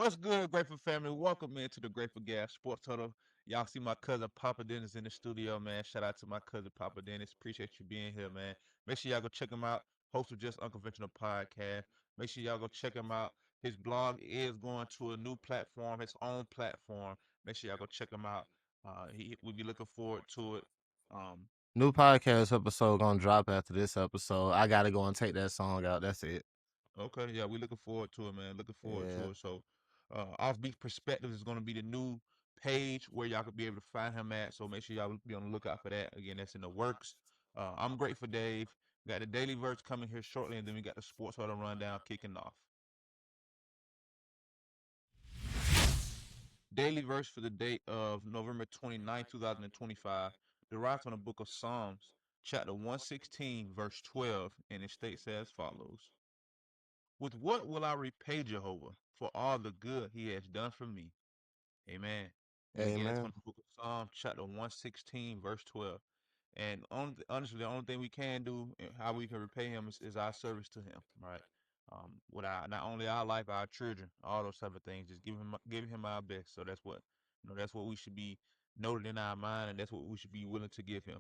What's good, Grateful family? Welcome into the Grateful Gab Sports Huddle. Y'all see my cousin Papa Dennis in the studio, man. Shout out to my cousin Papa Dennis. Appreciate you being here, man. Make sure y'all go check him out. Host of Just Unconventional Podcast. Make sure y'all go check him out. His blog is going to a new platform, his own platform. Make sure y'all go check him out. We'll be looking forward to it. Um, New podcast episode gonna drop after this episode. I gotta go and take that song out. That's it. Okay, yeah, we looking forward to it, man. Looking forward Yeah. to it. So, Offbeat Perspectives is going to be the new page where y'all could be able to find him at. So make sure y'all be on the lookout for that. Again, that's in the works. I'm Grateful Dave. Got the Daily Verse coming here shortly, and then we got the Sports Huddle Rundown kicking off. Daily Verse for the date of November 29, 2025, derived from the book of Psalms, chapter 116, verse 12, and it states as follows. With what will I repay Jehovah for all the good he has done for me? Amen. And again, that's from Amen. the book of Psalm, chapter 116, verse 12. And honestly, the only thing we can do and how we can repay him is our service to him, right? With our not only our life, our children, all those type of things, just giving him our best. So that's what we should be noted in our mind, and that's what we should be willing to give him.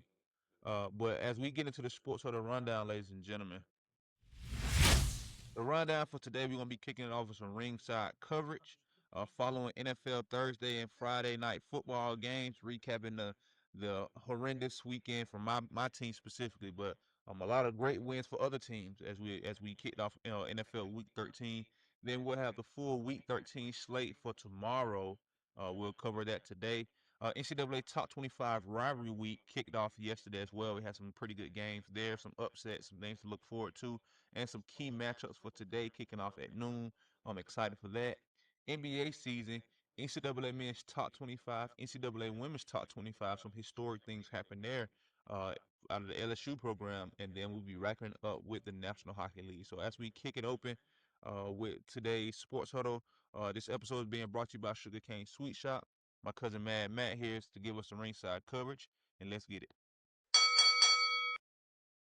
But as we get into the sports huddle rundown, ladies and gentlemen, the rundown for today, we're gonna be kicking it off with some ringside coverage, following NFL Thursday and Friday night football games, recapping the horrendous weekend for my team specifically, but a lot of great wins for other teams as we kicked off NFL Week 13. Then we'll have the full Week 13 slate for tomorrow. We'll cover that today. NCAA Top 25 Rivalry Week kicked off yesterday as well. We had some pretty good games there, some upsets, some things to look forward to, and some key matchups for today kicking off at noon. I'm excited for that. NBA season, NCAA men's top 25, NCAA women's top 25. Some historic things happen there uh, out of the LSU program, and then we'll be racking up with the National Hockey League. So as we kick it open with today's Sports Huddle, this episode is being brought to you by Sugarcane Sweet Shop. My cousin Mad Matt here is to give us some ringside coverage, and let's get it.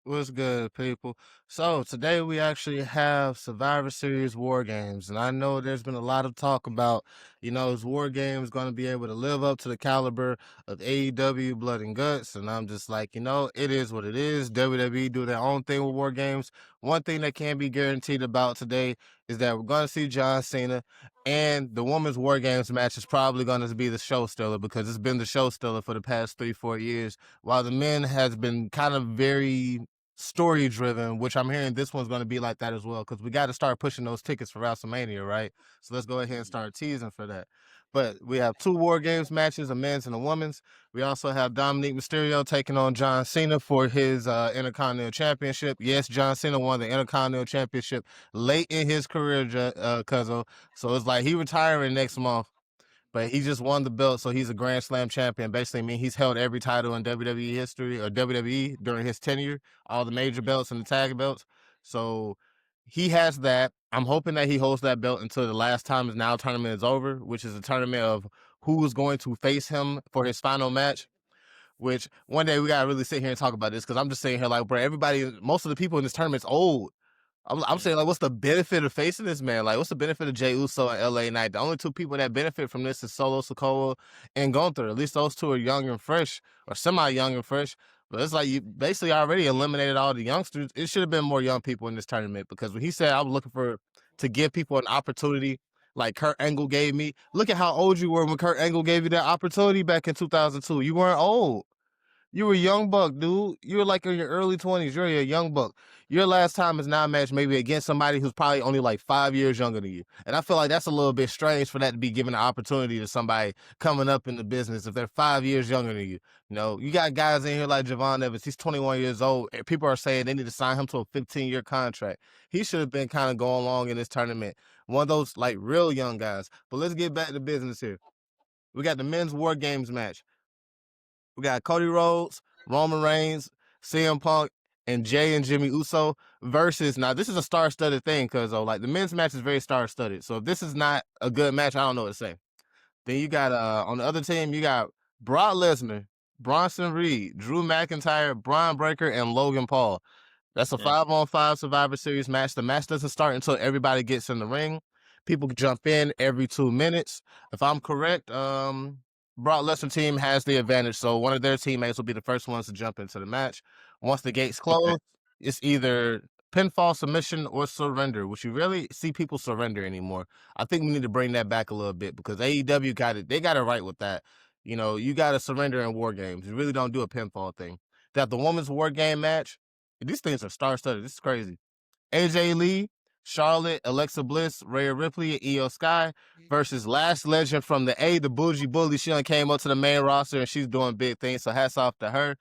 What's good, people? So today we actually have Survivor Series War Games, and I know there's been a lot of talk about, is War Games going to be able to live up to the caliber of AEW Blood and Guts? And I'm just like, it is what it is. WWE do their own thing with War Games. One thing that can be guaranteed about today is that we're going to see John Cena, and the women's War Games match is probably going to be the show stealer because it's been the show stealer for the past 3-4 years, while the men has been kind of very story driven, which I'm hearing this one's going to be like that as well, because we got to start pushing those tickets for WrestleMania, right? So let's go ahead and start teasing for that. But we have 2 War Games matches, a men's and a women's. We also have Dominic Mysterio taking on John Cena for his Intercontinental Championship. Yes, John Cena won the Intercontinental Championship late in his career, Cuzzo. So it's like he retiring next month, but he just won the belt, so he's a Grand Slam champion. Basically, I mean, he's held every title in WWE history or WWE during his tenure, all the major belts and the tag belts. So he has that. I'm hoping that he holds that belt until the last time is now tournament is over, which is a tournament of who is going to face him for his final match. Which one day we gotta really sit here and talk about this, because I'm just saying here like, bro, most of the people in this tournament's old. I'm saying, like, what's the benefit of facing this man? Like, what's the benefit of Jey Uso and LA Knight? The only 2 people that benefit from this is Solo Sikoa and Gunther. At least those 2 are young and fresh, or semi-young and fresh. But it's like you basically already eliminated all the youngsters. It should have been more young people in this tournament, because when he said I was looking to give people an opportunity like Kurt Angle gave me, look at how old you were when Kurt Angle gave you that opportunity back in 2002. You weren't old. You were a young buck, dude. You were like in your early 20s. You're a young buck. Your last time is now a match maybe against somebody who's probably only like 5 years younger than you. And I feel like that's a little bit strange for that to be given an opportunity to somebody coming up in the business if they're 5 years younger than you. You got guys in here like Javon Evans. He's 21 years old. And people are saying they need to sign him to a 15-year contract. He should have been kind of going along in this tournament. One of those like real young guys. But let's get back to business here. We got the men's War Games match. We got Cody Rhodes, Roman Reigns, CM Punk, and Jay and Jimmy Uso versus, now this is a star-studded thing, because like the men's match is very star-studded. So if this is not a good match, I don't know what to say. Then you got on the other team, you got Brock Lesnar, Bronson Reed, Drew McIntyre, Braun Breaker, and Logan Paul. That's a 5-on-5 Survivor Series match. The match doesn't start until everybody gets in the ring. People jump in every 2 minutes. If I'm correct, Brock Lesnar team has the advantage, so one of their teammates will be the first ones to jump into the match. Once the gates Okay. close, it's either pinfall, submission, or surrender, which you rarely see people surrender anymore. I think we need to bring that back a little bit because AEW got it. They got it right with that. You know, you got to surrender in war games. You really don't do a pinfall thing. That the women's war game match, these things are star-studded. This is crazy. AJ Lee, Charlotte, Alexa Bliss, Rhea Ripley, and Io Sky versus Last Legend from the A, the Bougie Bully. She done came up to the main roster and she's doing big things. So hats off to her.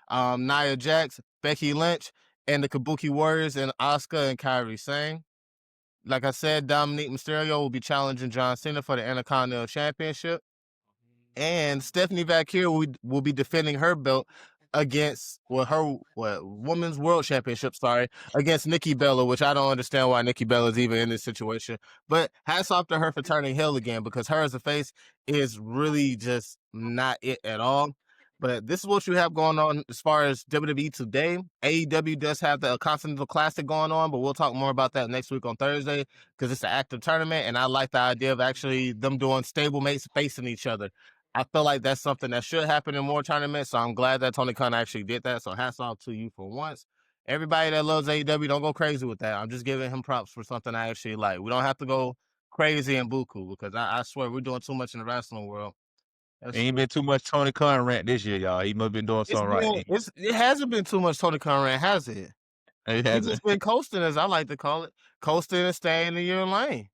Nia Jax, Becky Lynch, and the Kabuki Warriors and Asuka and Kairi Sane. Like I said, Dominique Mysterio will be challenging John Cena for the Intercontinental Championship. And Stephanie Vaquer will be defending her belt against her women's world championship, against Nikki Bella, which I don't understand why Nikki Bella is even in this situation. But hats off to her for turning heel again, because her as a face is really just not it at all. But this is what you have going on as far as WWE today. AEW does have the Continental Classic going on, but we'll talk more about that next week on Thursday because it's an active tournament, and I like the idea of actually them doing stablemates facing each other. I feel like that's something that should happen in more tournaments, so I'm glad that Tony Khan actually did that. So hats off to you for once. Everybody that loves AEW, don't go crazy with that. I'm just giving him props for something I actually like. We don't have to go crazy and buku because I swear we're doing too much in the wrestling world. That's Ain't been too much Tony Khan rant this year, y'all. He must have been doing something right. it hasn't been too much Tony Khan rant, has it? He He hasn't. just been coasting, as I like to call it, coasting and staying in your lane.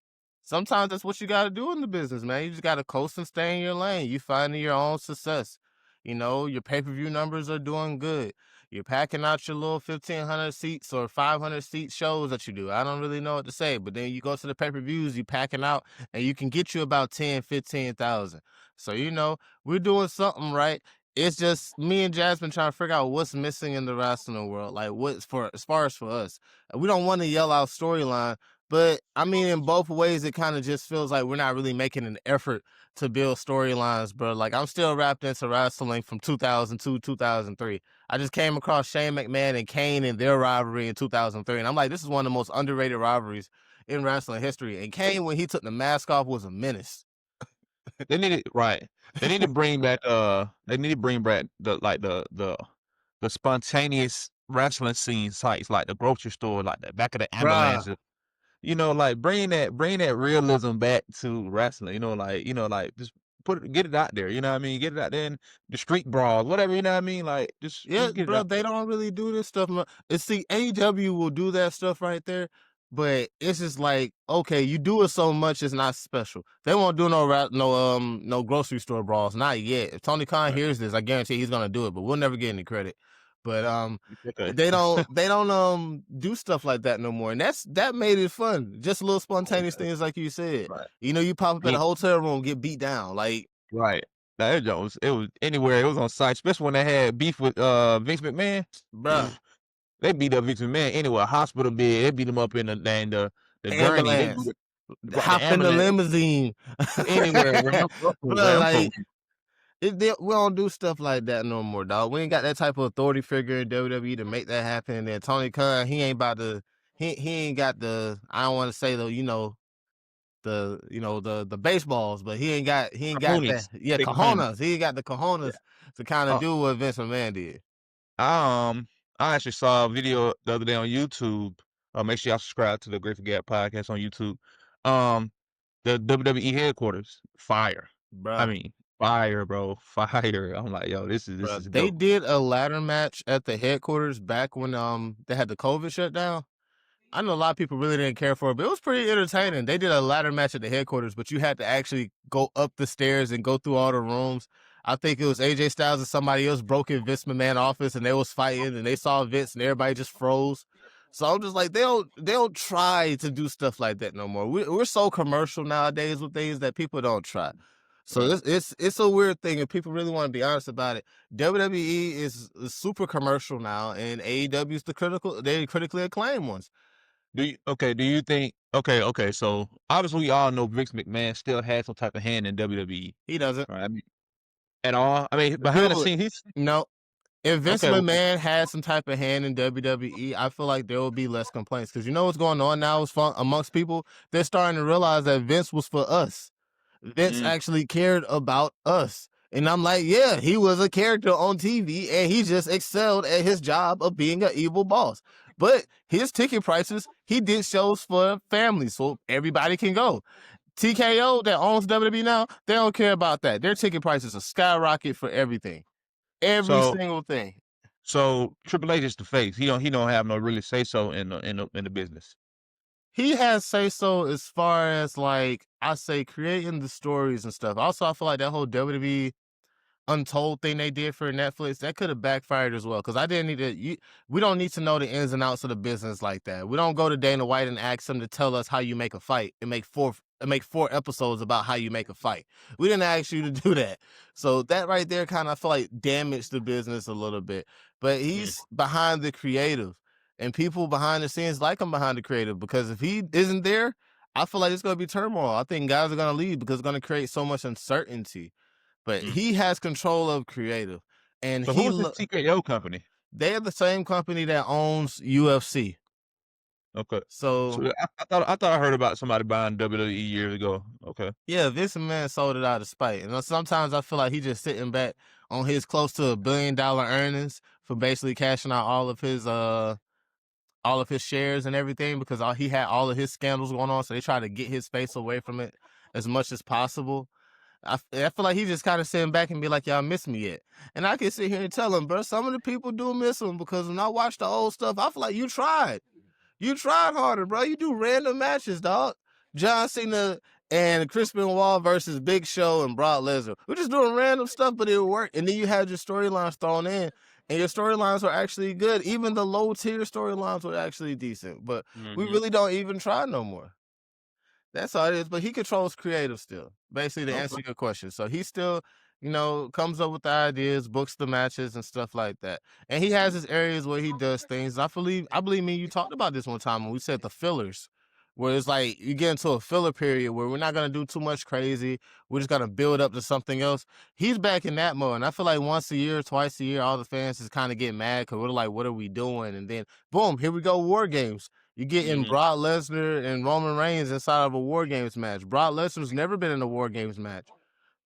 Sometimes that's what you got to do in the business, man. You just got to coast and stay in your lane. You finding your own success. You know, your pay-per-view numbers are doing good. You're packing out your little 1,500 seats or 500 seat shows that you do. I don't really know what to say, but then you go to the pay-per-views, you packing out, and you can get you about 10, 15,000. So, you know, we're doing something right. It's just me and Jasmine trying to figure out what's missing in the wrestling world. Like what's for as far as for us. We don't want to yell out storyline, but I mean in both ways it kind of just feels like we're not really making an effort to build storylines, bro. Like I'm still wrapped into wrestling from 2002, 2003. I just came across Shane McMahon and Kane and their rivalry in 2003, and I'm like, this is one of the most underrated rivalries in wrestling history. And Kane, when he took the mask off, was a menace. They need it right. They need to bring back they need to bring back the spontaneous wrestling scene sites like the grocery store, like the back of the Bruh. ambulance. You know, like bring that realism back to wrestling. Like just get it out there. You know what I mean? Get it out there in the street brawls, whatever. You know what I mean? Like Yeah, just get it bro, out they there. don't really do this stuff. See, AEW will do that stuff right there, but it's just like, okay, you do it so much, it's not special. They won't do no grocery store brawls, not yet. If Tony Khan Right. hears this, I guarantee he's gonna do it, but we'll never get any credit. But Okay. they don't do stuff like that no more, and that made it fun. Just little spontaneous Okay. things, like you said. Right. You know, you pop up at a Yeah, hotel room, get beat down, like, right. That it was anywhere. It was on site, especially when they had beef with Vince McMahon. bruh, They beat up Vince McMahon anywhere, hospital bed. They beat him up in the gurney. They ambulance. beat it, right, the Hop in the ambulance. limousine. Anywhere, bro. Bro, I'm from like we don't do stuff like that no more, dog. We ain't got that type of authority figure in WWE to make that happen. And then Tony Khan, he ain't about to he ain't got the, I don't want to say, the baseballs, but he ain't got that. Cojones. Yeah, Big cojones. cojones. He ain't got the Yeah. cojones to kind of Uh, do what Vince McMahon did. I actually saw a video the other day on YouTube. Make sure y'all subscribe to the Grateful Gab Podcast on YouTube. Um, the WWE headquarters, fire. I Bruh. mean, fire, bro, fire. I'm like, yo, this is They dope. did a ladder match at the headquarters back when they had the COVID shutdown. I know a lot of people really didn't care for it, but it was pretty entertaining. They did a ladder match at the headquarters, but you had to actually go up the stairs and go through all the rooms. I think it was AJ Styles and somebody else broke in Vince McMahon office, and they was fighting, and they saw Vince, and everybody just froze. So I'm just like, they don't try to do stuff like that no more. We're so commercial nowadays with things that people don't try. So Right. it's a weird thing, if people really want to be honest about it. WWE is super commercial now, and AEW is they critically acclaimed ones. Do you think okay, so obviously we all know Vince McMahon still has some type of hand in WWE. He doesn't. Right? I mean, at all. I mean, behind the Dude, scenes, no. If Vince Okay. McMahon had some type of hand in WWE, I feel like there would be less complaints. Because you know what's going on now is amongst people? They're starting to realize that Vince was for us. Vince Mm. actually cared about us. And I'm like, yeah, he was a character on TV and he just excelled at his job of being an evil boss. But his ticket prices, he did shows for families so everybody can go. TKO that owns WWE now, they don't care about that. Their ticket prices are skyrocket for everything. Every So single thing. so Triple H is the face. He don't have no really say so in the business. He has say so as far as like I say creating the stories and stuff. Also, I feel like that whole WWE Untold thing they did for Netflix, that could have backfired as well. Because I didn't need to. We don't need to know the ins and outs of the business like that. We don't go to Dana White and ask him to tell us how you make a fight and make four episodes about how you make a fight. We didn't ask you to do that. So that right there kind of feel like damaged the business a little bit. But Mm. he's behind the creative, and people behind the scenes like him behind the creative because if he isn't there, I feel like it's going to be turmoil. I think guys are going to leave because it's going to create so much uncertainty. But Mm. he has control of creative, and So who is this TKO company? they are the same company that owns UFC. Okay. So So I thought I heard about somebody buying WWE years ago. Okay. yeah, Vince McMahon sold it out of spite, and sometimes I feel like he's just sitting back on his close to $1 billion earnings for basically cashing out all of his shares and everything because he had all of his scandals going on, so they try to get his face away from it as much as possible. I feel like he's just kind of sitting back and be like, y'all miss me yet? And I can sit here and tell him, bro, some of the people do miss him because when I watch the old stuff, I feel like you tried. You tried harder, bro. You do random matches, dog. John Cena and Chris Benoit versus Big Show and Brock Lesnar. We're just doing random stuff, but it worked. And then you had your storylines thrown in, and your storylines were actually good. Even the low tier storylines were actually decent. But we Hmm. really don't even try no more. That's all it is. But he controls creative still, basically, to answer Okay. your question. So he still, comes up with the ideas, books the matches, and stuff like that. And he has his areas where he does things. I believe me, you talked about this one time when we said the fillers, where it's like you get into a filler period where we're not gonna do too much crazy. We're just gonna build up to something else. He's back in that mode, and I feel like once a year, twice a year, all the fans just kind of get mad because we're like, "What are we doing?" And then, boom, here we go, War Games. You get in Hmm. Brock Lesnar and Roman Reigns inside of a War Games match. Brock Lesnar's never been in a War Games match.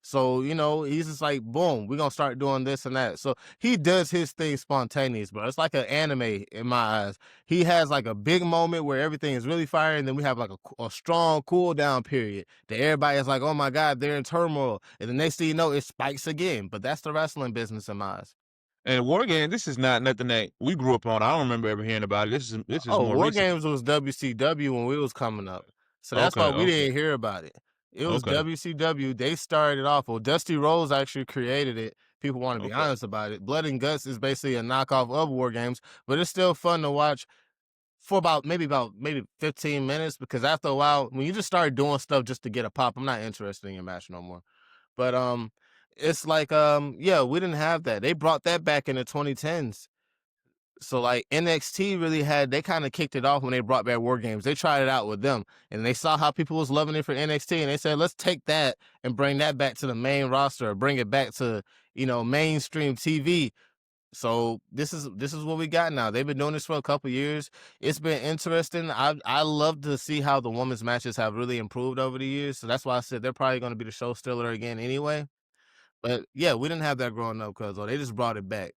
So, he's just like, boom, we're going to start doing this and that. So he does his thing spontaneous, bro. It's like an anime in my eyes. He has like a big moment where everything is really fire, and then we have like a strong cool down period that everybody is like, oh my God, they're in turmoil. And the next thing you know, it spikes again. But that's the wrestling business in my eyes. And War Game, this is not nothing that we grew up on. I don't remember ever hearing about it. This is Oh, more War recent. Games was WCW when we was coming up. So that's Okay. why we Okay. didn't hear about it. It was Okay. WCW. They started off. Well, Dusty Rhodes actually created it. People want to be Okay. honest about it. Blood and Guts is basically a knockoff of War Games, but it's still fun to watch for about maybe 15 minutes because after a while, when you just start doing stuff just to get a pop, I'm not interested in your match no more. But it's like yeah, we didn't have that. They brought that back in the 2010s. So like NXT really they kind of kicked it off when they brought back War Games. They tried it out with them and they saw how people was loving it for NXT and they said, let's take that and bring that back to the main roster, or bring it back to, mainstream TV. So this is what we got now. They've been doing this for a couple years. It's been interesting. I love to see how the women's matches have really improved over the years. So that's why I said they're probably going to be the show stealer again anyway. But yeah, we didn't have that growing up because they just brought it back.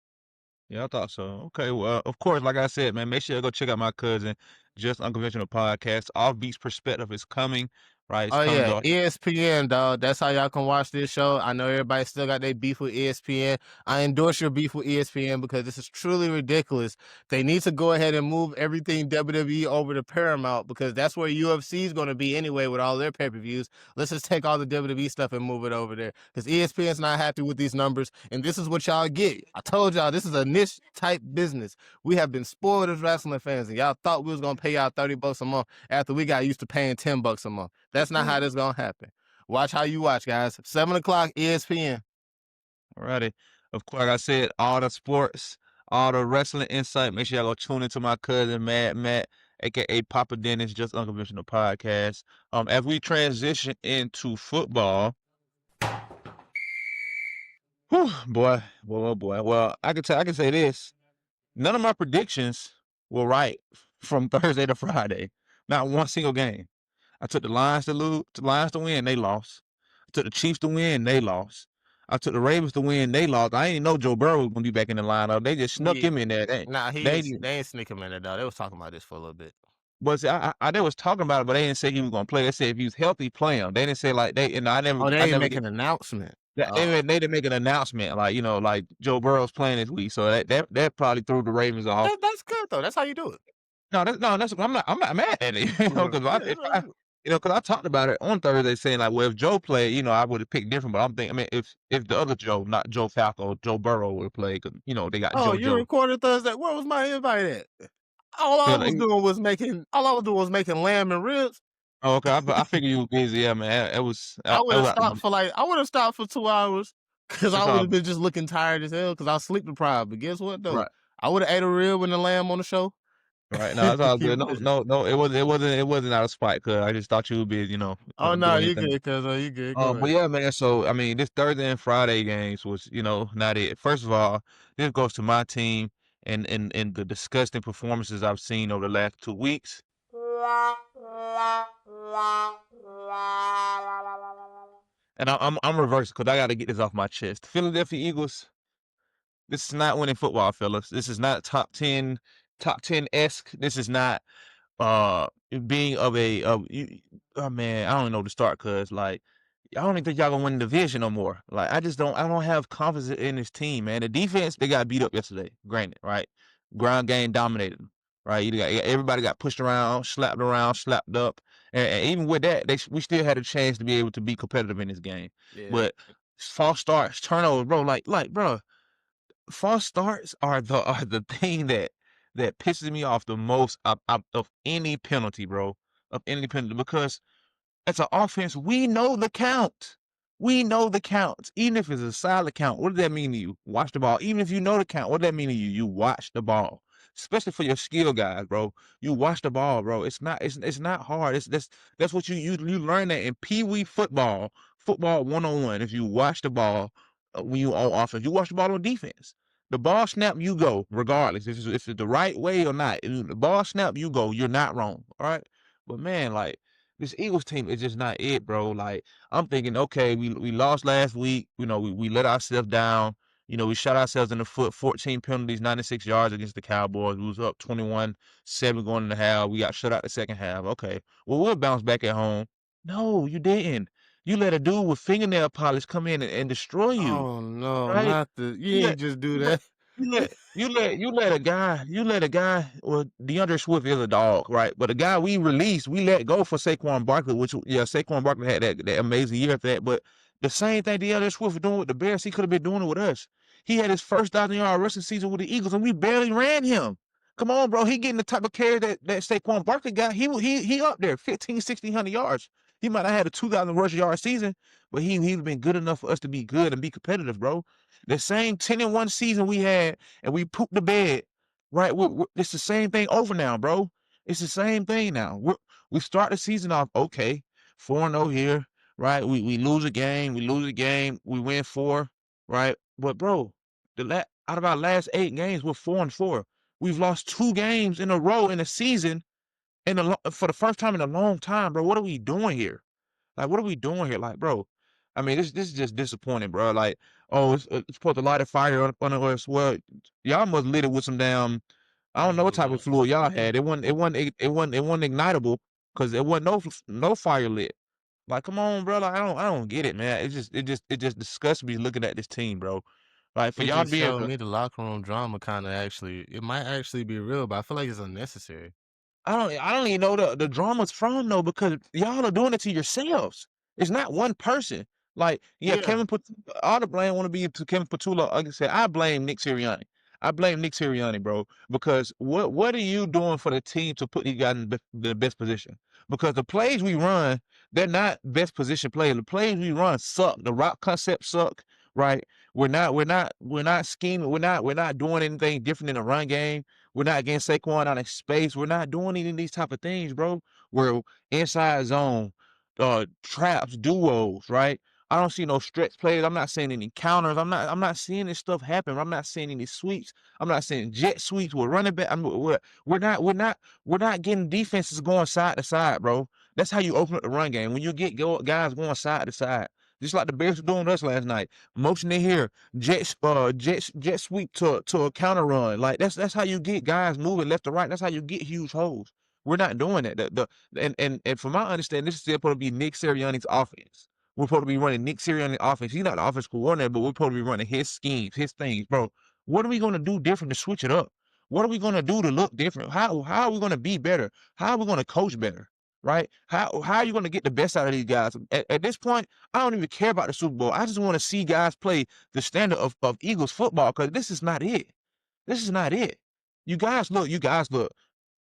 Yeah, I thought so. Okay, well, of course, like I said, man, make sure you go check out my cousin, Just Unconventional Podcast. Off Beats Perspective is coming, right? It's Oh coming yeah, to ESPN, dog. That's how y'all can watch this show. I know everybody still got their beef with ESPN. I endorse your beef with ESPN because this is truly ridiculous. They need to go ahead and move everything WWE over to Paramount because that's where UFC is going to be anyway with all their pay-per-views. Let's just take all the WWE stuff and move it over there because ESPN's not happy with these numbers, and this is what y'all get. I told y'all this is a niche type business. We have been spoiled as wrestling fans, and y'all thought we was gonna pay y'all $30 a month after we got used to paying $10 a month. That's not how this gonna happen. Watch how you watch, guys. 7 o'clock, ESPN. Alrighty. Of course, like I said, all the sports, all the wrestling insight. Make sure y'all go tune into my cousin Mad Matt, aka Papa Dennis, Just Unconventional Podcast. As we transition into football, Whew, boy, boy, oh boy. Well, I can say this: none of my predictions were right from Thursday to Friday. Not one single game. I took the Lions to lose, the Lions to win, they lost. I took the Chiefs to win, they lost. I took the Ravens to win, they lost. I didn't know Joe Burrow was gonna be back in the lineup. They just snuck Yeah. him in there. Nah, They they ain't sneak him in there, though. They was talking about this for a little bit. but see, they was talking about it, but they didn't say he was gonna play. They said if he was healthy, play him. They didn't say like they. And Oh, they I ain't never make get an announcement. that. Oh. They didn't make an announcement like like Joe Burrow's playing this week, so that probably threw the Ravens off. That's good, though. That's how you do it. No, that's I'm not mad at it, Yeah, because yeah, that's how you do it. because I talked about it on Thursday, saying like, well, if Joe played, I would have picked different. But I'm thinking, I mean, if the other Joe, not Joe Falco, Joe Burrow would have played, because they got Oh, you JoJo. recorded Thursday. Where was my invite at? All I You was know, doing was making lamb and ribs. oh, okay, I figured you were busy. Yeah, man, it was. I would have stopped for 2 hours because I It's would all have been just looking tired as hell because I was sleep deprived. But guess what though? right. I would have ate a rib and a lamb on the show. Right. No, it's To all keep good. it No, busy. no, no. It wasn't out of spite, cause I just thought you would be, Oh no, doing you anything. good, cuz you good. Go But ahead. yeah, man. So I mean, this Thursday and Friday games was, not it. First of all, this goes to my team and the disgusting performances I've seen over the last 2 weeks. And I'm reversing because I got to get this off my chest. Philadelphia Eagles. This is not winning football, fellas. This is not top ten esque. This is not being of a oh man, I don't even know where to start, cause like I don't even think y'all gonna win the division no more. Like I don't have confidence in this team, man. The defense, they got beat up yesterday, granted, right? Ground game dominated them, right? Everybody got pushed around, slapped up, and even with that, we still had a chance to be able to be competitive in this game. Yeah. But false starts, turnovers, bro, like bro, false starts are the thing that pisses me off the most of any penalty, bro. Of any penalty, because as an offense, we know the count. We know the counts. Even if it's a solid count, what does that mean to you? Watch the ball. Even if you know the count, what does that mean to you? You watch the ball. Especially for your skill guys, bro. You watch the ball, bro. It's not hard. That's what you learn that in Pee Wee football 101. If you watch the ball when you on offense, you watch the ball on defense. The ball snap, you go regardless if it's the right way or not. The ball snap, you go. You're not wrong. All right, but man, like this Eagles team is just not it, bro. Like I'm thinking, okay, we lost last week. We let ourselves down. We shot ourselves in the foot. 14 penalties, 96 yards against the Cowboys. We was up 21-7 going in the half. We got shut out the second half. Okay, well we'll bounce back at home. No, you didn't. You let a dude with fingernail polish come in and destroy you, Oh no, right? not the you You ain't let just do you let that. you let a guy. Well, DeAndre Swift is a dog, right? But the guy we released, we let go for Saquon Barkley, which yeah, Saquon Barkley had that amazing year after that. But the same thing DeAndre Swift was doing with the Bears, he could have been doing it with us. He had his first 1,000-yard rushing season with the Eagles, and we barely ran him. Come on, bro. He getting the type of carry that Saquon Barkley got. He up there, 15, 1,600 yards. He might have had a 2,000 rush yard season, but he's been good enough for us to be good and be competitive, bro. The same 10-1 season we had, and we pooped the bed, right? It's the same thing over now, bro. It's the same thing now. We start the season off okay, 4-0 here, right? We lose a game, we win four, right? But bro, out of our last 8 games, we're 4-4. We've lost 2 games in a row in a season, for the first time in a long time, bro. What are we doing here? Like, what are we doing here? Like, bro, I mean, this is just disappointing, bro. Like, oh, it's supposed to light a fire on us. Well, y'all must lit it with some damn. I don't know what type Mhm. of fluid y'all had. It wasn't ignitable because it wasn't no fire lit. Like, come on, bro. Like, I don't get it, man. It just disgusts me looking at this team, bro. Like, for It y'all to just be able showed to me the locker room drama it might actually be real, but I feel like it's unnecessary. I don't even know the drama's from though, because y'all are doing it to yourselves. It's not one person. Like, yeah, Yeah. Kevin put all the blame want to be to Kevin Patula. Like I said, I blame Nick Sirianni. I blame Nick Sirianni, bro, because what are you doing for the team to put these guys in the best position? Because the plays we run, they're not best position plays. The plays we run suck. The route concepts suck, right? We're not scheming. We're not doing anything different in the run game. We're not getting Saquon out of space. We're not doing any of these type of things, bro. We're inside zone, traps, duos, right? I don't see no stretch plays. I'm not seeing any counters. I'm not seeing this stuff happen. I'm not seeing any sweeps. I'm not seeing jet sweeps with running back. We're not getting defenses going side to side, bro. That's how you open up the run game. When you get guys going side to side, just like the Bears were doing us last night. Motion in here, jet sweep to a counter run. Like that's how you get guys moving left to right. That's how you get huge holes. We're not doing that. And from my understanding, this is still supposed to be Nick Sirianni's offense. We're supposed to be running Nick Sirianni's offense. He's not the offense coordinator, but we're supposed to be running his schemes, his things, bro. What are we gonna do different to switch it up? What are we gonna do to look different? How are we gonna be better? How are we gonna coach better? Right? How are you gonna get the best out of these guys? At this point, I don't even care about the Super Bowl. I just want to see guys play the standard of Eagles football because this is not it. This is not it. You guys look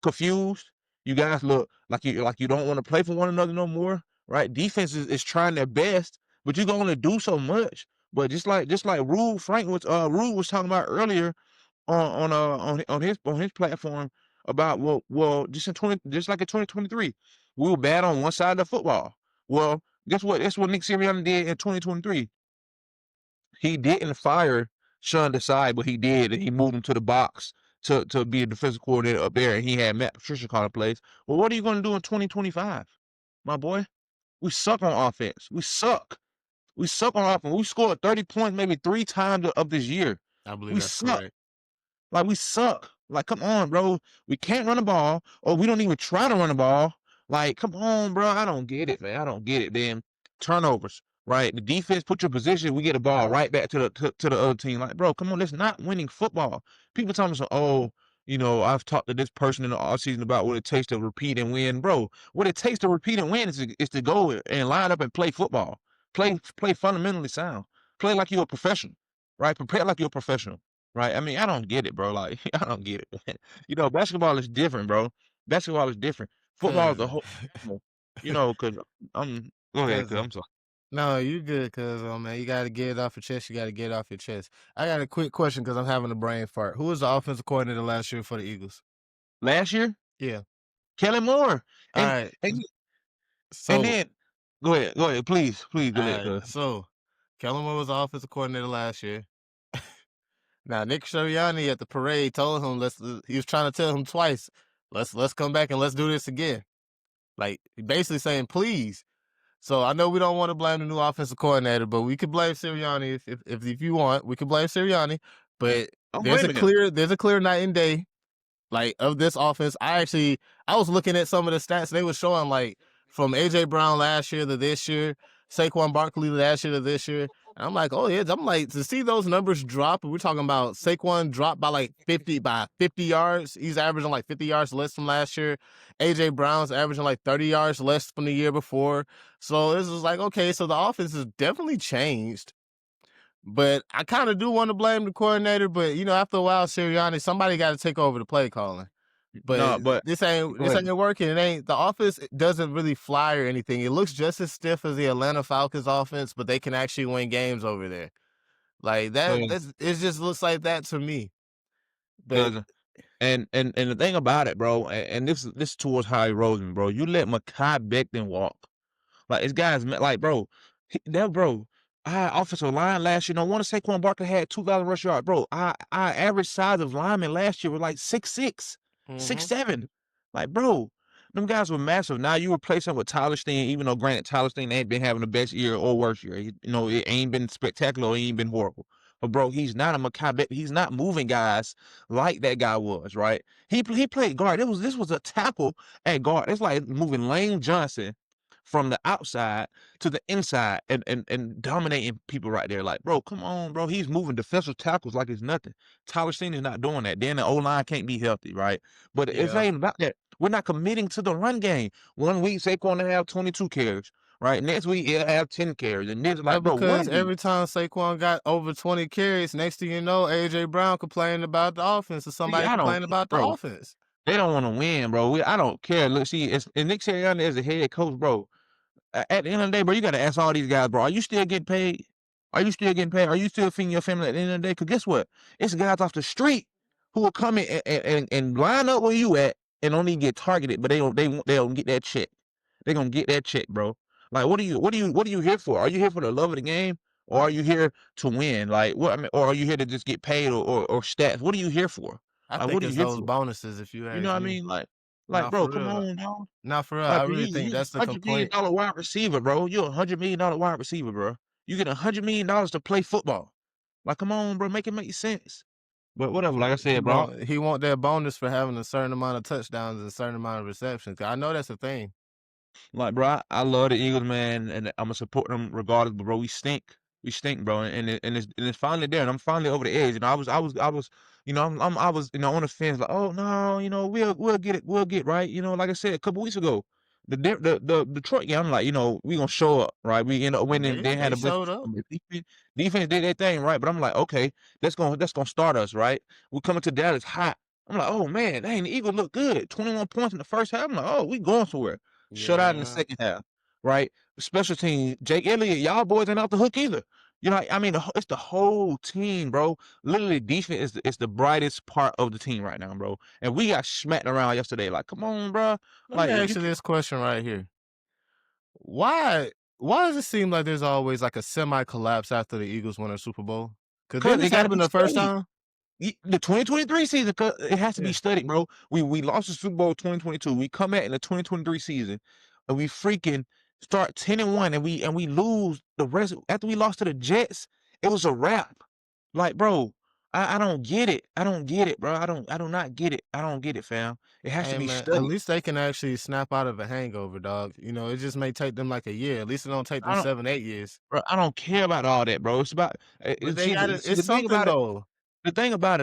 confused. You guys look like you don't want to play for one another no more, right? Defense is trying their best, but you can only do so much. But just like Rule was talking about earlier on his platform about just like in 2023, we were bad on one side of the football. Well, guess what? That's what Nick Sirianni did in 2023. He didn't fire Sean Desai, but he did, and he moved him to the box to be a defensive coordinator up there, and he had Matt Patricia call the plays. Well, what are you going to do in 2025, my boy? We suck on offense. We suck. We suck on offense. We scored 30 points maybe 3 times of this year. I believe We that's suck. correct. Like, we suck. Like, come on, bro. We can't run the ball, or we don't even try to run the ball. Like, come on, bro. I don't get it, man. I don't get it. Then turnovers, right? The defense put your position. We get the ball right back to the other team. Like, bro, come on. That's not winning football. People tell me, so, oh, I've talked to this person in the offseason about what it takes to repeat and win, bro. What it takes to repeat and win is to go and line up and play football. Play fundamentally sound. Play like you're a professional, right? Prepare like you're a professional. Right? I mean, I don't get it, bro. Like, I don't get it, man. Basketball is different, bro. Basketball is different. Football is the Cousin. whole, because go ahead, cause Cousin. I'm sorry. No, you good, cuz, man. You got to get it off your chest. You got to get it off your chest. I got a quick question because I'm having a brain fart. Who was the offensive coordinator last year for the Eagles? Last year, Yeah. Kellen Moore, All and right. and and So, then go ahead, please, go all ahead, right. cuz. So, Kellen Moore was the offensive coordinator last year. Now, Nick Sirianni at the parade told him he was trying to tell him twice, let's come back and let's do this again. Like basically saying please. So I know we don't want to blame the new offensive coordinator, but we could blame Sirianni if you want. We could blame Sirianni, but I'm there's a blaming him. clear night and day like of this offense. I was looking at some of the stats they were showing like from AJ Brown last year to this year, Saquon Barkley last year to this year. And I'm like, oh yeah, I'm like to see those numbers drop. We're talking about Saquon dropped by like 50 yards. He's averaging like 50 yards less from last year. AJ Brown's averaging like 30 yards less from the year before. So this was like, okay, so the offense has definitely changed. But I kind of do want to blame the coordinator, but after a while, Sirianni, somebody got to take over the play calling. But No, but this ain't go this ahead, ain't working. It ain't the offense doesn't really fly or anything. It looks just as stiff as the Atlanta Falcons offense, but they can actually win games over there. Like that, cuz, it just looks like that to me. But cuz, and the thing about it, bro, and this is towards Howie Roseman, bro. You let Mekhi Becton walk. Like, it's guys, like, bro, bro, our offensive line last year, no wonder Saquon Barkley had 2,000 rush yards, bro. Our average size of lineman last year was like 6'6", mm-hmm. 6'7". Like, bro, them guys were massive. Now you replace them with Tyler Steen, even though granted Tyler Steen ain't been having the best year or worst year. It ain't been spectacular or it ain't been horrible. But bro, he's not a Mekhi. He's not moving guys like that guy was, right? He played guard. This was a tackle at guard. It's like moving Lane Johnson from the outside to the inside and dominating people right there. Like, bro, come on, bro. He's moving defensive tackles like it's nothing. Tyler Steen is not doing that. Then the O-line can't be healthy, right? But it's not Yeah. even about that. We're not committing to the run game. 1 week, Saquon will have 22 carries, right? Next week, he'll have 10 carries. And this, like, That's bro, what because are we? every time Saquon got over 20 carries, next thing you know, AJ Brown complaining about the offense or See, somebody I don't, complaining about the bro. offense. They don't want to win, bro. I don't care. Look, see, and Nick Sirianni is the head coach, bro. At the end of the day, bro, you got to ask all these guys, bro, are you still getting paid? Are you still getting paid? Are you still feeding your family at the end of the day? Because guess what? It's guys off the street who will come in and line up where you at and don't even get targeted, but they don't get that check. They're going to get that check, bro. Like, what are you here for? Are you here for the love of the game, or are you here to win? Like, what I mean, or are you here to just get paid or stats? What are you here for? I Like, think what are you it's here those for? bonuses, if you You know what ask I me. mean? Like, Not bro, for come real, though. on, dog. Not for real. Like, I bro, really think he's that's the a $100 million complaint. wide receiver, bro. You're $100 million wide receiver, bro. You get $100 million to play football. Like, come on, bro, make it make sense. But whatever, like I said, bro. He want that bonus for having a certain amount of touchdowns and a certain amount of receptions. 'Cause I know that's a thing. Like, bro, I love the Eagles, man, and I'm gonna support them regardless. But bro, we stink, bro, and it's finally there, and I'm finally over the edge. I was, I was, on the fence, like, oh no, we'll get it, we'll get right. Like I said a couple weeks ago, the Detroit game, I'm like, we gonna show up, right? We end up winning. They They had a bunch showed up. of defense did their thing, right? But I'm like, okay, that's gonna start us, right? We're coming to Dallas hot. I'm like, oh man, dang, the Eagles look good. 21 points in the first half. I'm like, oh, we going somewhere. Shut out in the Yeah. second half, right? Special team, Jake Elliott, y'all boys ain't off the hook either. I mean, it's the whole team, bro. Literally, defense is the brightest part of the team right now, bro. And we got smacked around yesterday. Like, come on, bro. Let me Like, ask you you can, this question right here. Why does it seem like there's always like a semi collapse after the Eagles win a Super Bowl? Because cause didn't they this got to happen be the first studied. time? The 2023 season, it has to be Yeah. studied, bro. We lost the Super Bowl 2022. We come back in the 2023 season, and we freaking start 10-1, and we lose the rest. After we lost to the Jets, it was a wrap. Like, bro, I don't get it. I don't get it, bro. I do not get it. I don't get it, fam. It has to Hey be man, at studied. least they can actually snap out of a hangover, dog. It just may take them like a year. At least it don't take them I don't, 7, 8 years. bro. I don't care about all that, bro. It's about But they see, got it. see It's the thing something about it. though. The thing about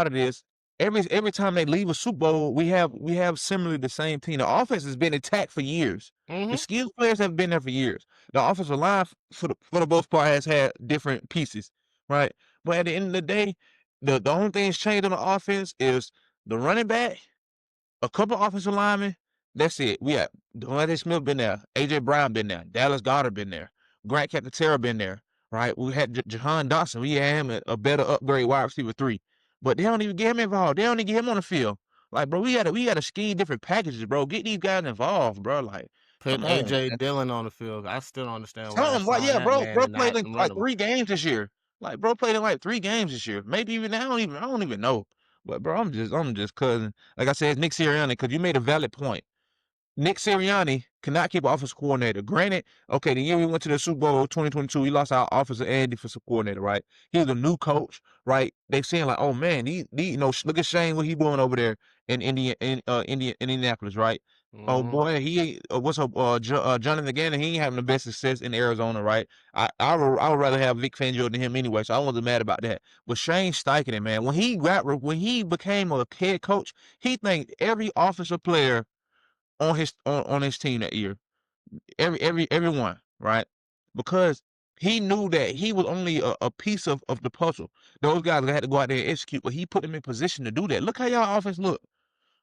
it is every time they leave a Super Bowl, we have similarly the same team. The offense has been intact for years. The Mm-hmm. skilled players have been there for years. The offensive line, for the most part, has had different pieces, right? But at the end of the day, the only thing that's changed on the offense is the running back, a couple offensive linemen. That's it. We got Devontae Smith been there, AJ Brown been there, Dallas Goedert been there, Grant Capitera been there, right? We had Jahan Dotson. We had him a better upgrade wide receiver 3, but they don't even get him involved. They don't even get him on the field. Like, bro, we gotta scheme different packages, bro. Get these guys involved, bro. Like, Put come on, AJ man. Dillon on the field. I still don't understand why Tell they him, what? signed Yeah, that bro. man Bro and played not in like run him. 3 games this year. Like, bro played in like 3 games this year. Maybe even I don't even know. But bro, I'm just cousin. Like I said, Nick Sirianni, because you made a valid point. Nick Sirianni cannot keep an offensive coordinator. Granted, okay, the year we went to the Super Bowl 2022, we lost our offensive and defensive coordinator, right? He was a new coach, right? They saying like, oh man, look at Shane, what he doing over there in Indianapolis, right? Oh Mm-hmm. boy, what's up, Jonathan Gannon? He ain't having the best success in Arizona, right? I would rather have Vic Fangio than him anyway, so I wasn't mad about that. But Shane Steichen, man, when he became a head coach, he thanked every offensive player on his team that year. Everyone, right? Because he knew that he was only a piece of the puzzle. Those guys had to go out there and execute, but he put them in position to do that. Look how y'all offense look.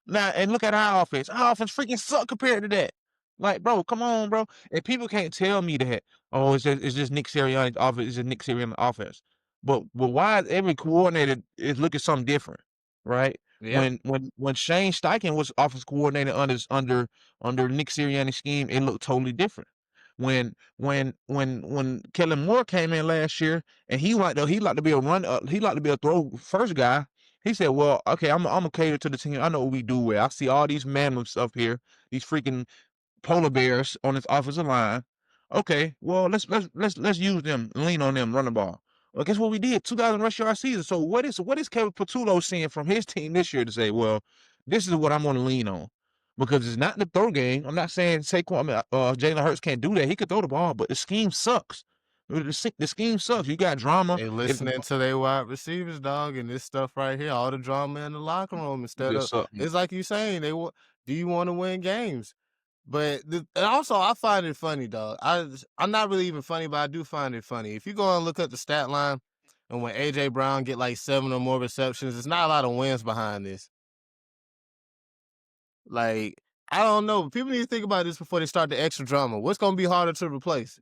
Now, and look at our offense. Our offense freaking suck compared to that. Like, bro, come on, bro. And people can't tell me that, oh, it's just Nick Sirianni's offense. It's just Nick Sirianni's offense. But why is every coordinator is looking something different, right? Yep. When Shane Steichen was offense coordinator under Nick Sirianni's scheme, it looked totally different. When Kellen Moore came in last year and he liked to be a throw first guy. He said, "Well, okay, I'm gonna cater to the team. I know what we do well. I see all these mammoths up here, these freaking polar bears on this offensive line. Okay, well, let's use them, lean on them, run the ball. Well, guess what we did? 2,000 rush yard season. So what is Kevin Patullo seeing from his team this year to say, well, this is what I'm going to lean on, because it's not the throw game. I'm not saying Jalen Hurts can't do that. He could throw the ball, but the scheme sucks. The scheme sucks. You got drama. They If listening to their wide receivers, dog, and this stuff right here, all the drama in the locker room instead just of suck, it's like you saying do you want to win games? But and also I find it funny, dog. I'm not really even funny, but I do find it funny. If you go and look at the stat line, and when AJ Brown get like 7 or more receptions, it's not a lot of wins behind this. Like, I don't know. People need to think about this before they start the extra drama. What's gonna be harder to replace?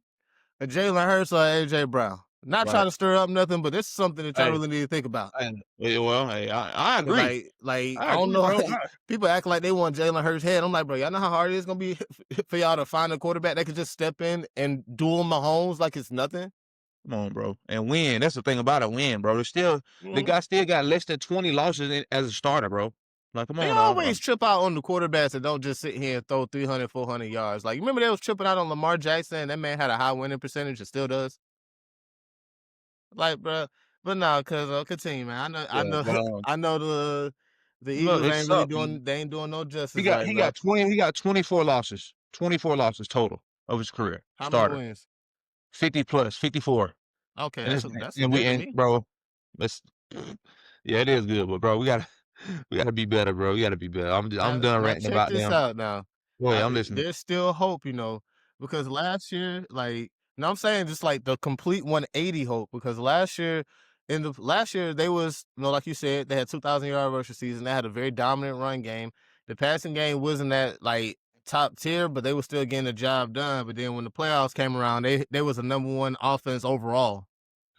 A Jalen Hurts or AJ Brown? Not Right. trying to stir up nothing, but this is something that y'all Hey, really need to think about. and well, hey, I 'Cause agree. I I don't agree, know, bro. like, people act like they want Jalen Hurts' head. I'm like, bro, y'all know how hard it is gonna be for y'all to find a quarterback that could just step in and duel Mahomes like it's nothing. Come on, bro, and win. That's the thing about a win, bro. The Mhm. guy still got less than 20 losses as a starter, bro. Like, come They on, dog. always trip out on the quarterbacks that don't just sit here and throw 300, 400 yards. Like, you remember they was tripping out on Lamar Jackson? That man had a high winning percentage and still does. Like, bro, but no, cause continue, man. I Yeah, know, but I know the look, Eagles it ain't really sucked, man. doing, they ain't doing no justice right He now. got 20. He got 24 losses. 24 losses total of his career. How many Starter wins? 50 plus 54. Okay, And that's and we good to and me. bro, let's yeah, it is good, but bro, we gotta be better, bro. We gotta be better. I'm done Now ranting check about this them. out now. Go ahead, I'm listening. There's still hope, because last year, like, no, I'm saying just like the complete 180 hope, because last year they was, like you said, they had 2,000-yard rushing season. They had a very dominant run game. The passing game wasn't that like top tier, but they were still getting the job done. But then when the playoffs came around, they was the number one offense overall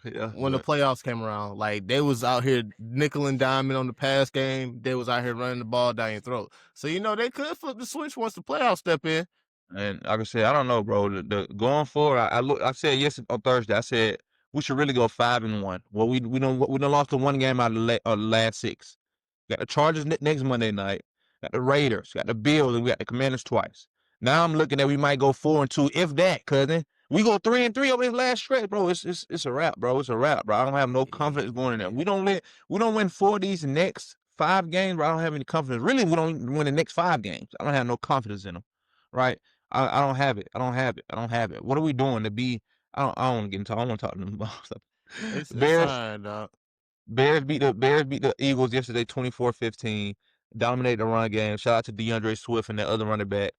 Yeah, when the but playoffs came around. Like, they was out here nickel and diming on the pass game. They was out here running the ball down your throat. So they could flip the switch once the playoffs step in. and like I said, I don't know, bro. The going forward, I said yes on Thursday. I said we should really go 5-1. Well, we don't lost the one game out of the last six. Got the Chargers next Monday night. Got the Raiders. Got the Bills, and we got the Commanders twice. Now I'm looking at we might go 4-2, if that, cousin. We go 3-3 over this last stretch, bro. It's a wrap, bro. It's a wrap, bro. I don't have no confidence going in there. We don't win 4 of these next 5 games, bro. I don't have any confidence. Really, we don't win the next 5 games. I don't have no confidence in them, right? I don't have it. I don't have it. I don't have it. What are we doing to be? I don't want to get into. I don't want to talk to them about stuff. It's all Bears right, dog. Bears beat the Eagles yesterday 24-15. Dominated the run game. Shout out to DeAndre Swift and the other running back.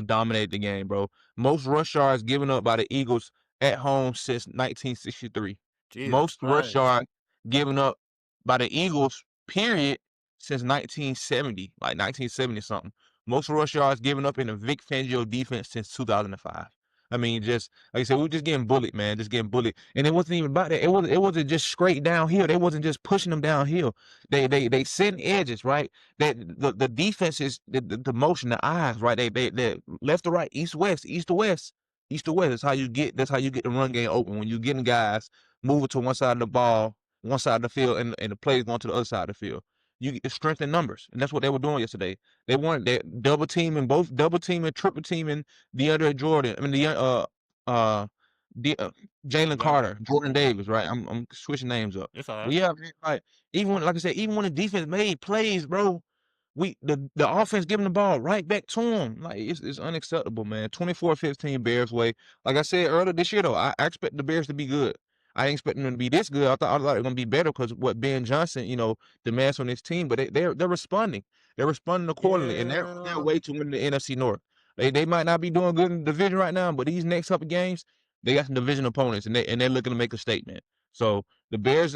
Dominated the game, bro. Most rush yards given up by the Eagles at home since 1963. Jesus Most rush Christ. yards given up by the Eagles, period, since 1970, like 1970 something. Most rush yards given up in the Vic Fangio defense since 2005. I mean, just like I said, we were just getting bullied, man, just getting bullied. And it wasn't even about that. It wasn't just straight downhill. They wasn't just pushing them downhill. They send edges, right? That the defense is the motion, the eyes, right? They left to right, east to west, east to west. That's how you get the run game open when you getting guys moving to one side of the ball, one side of the field, and the plays going to the other side of the field. You get strength in numbers, and that's what they were doing yesterday. They weren't they double teaming, triple teaming DeAndre Jordan. I mean uh the Jalen Yeah, Carter, Jordan Davis, right? I'm switching names up. it's all But right. yeah, man, like like I said, even when the defense made plays, bro, the offense giving the ball right back to him. Like it's unacceptable, man. 24-15 Bears way. Like I said earlier this year though, I expect the Bears to be good. I ain't expecting them to be this good. I thought they were gonna be better because what Ben Johnson, demands on his team, but they're responding. They're responding accordingly, and they're on their Yeah. way to win the NFC North. They might not be doing good in the division right now, but these next couple games, they got some division opponents, and they're looking to make a statement. So the Bears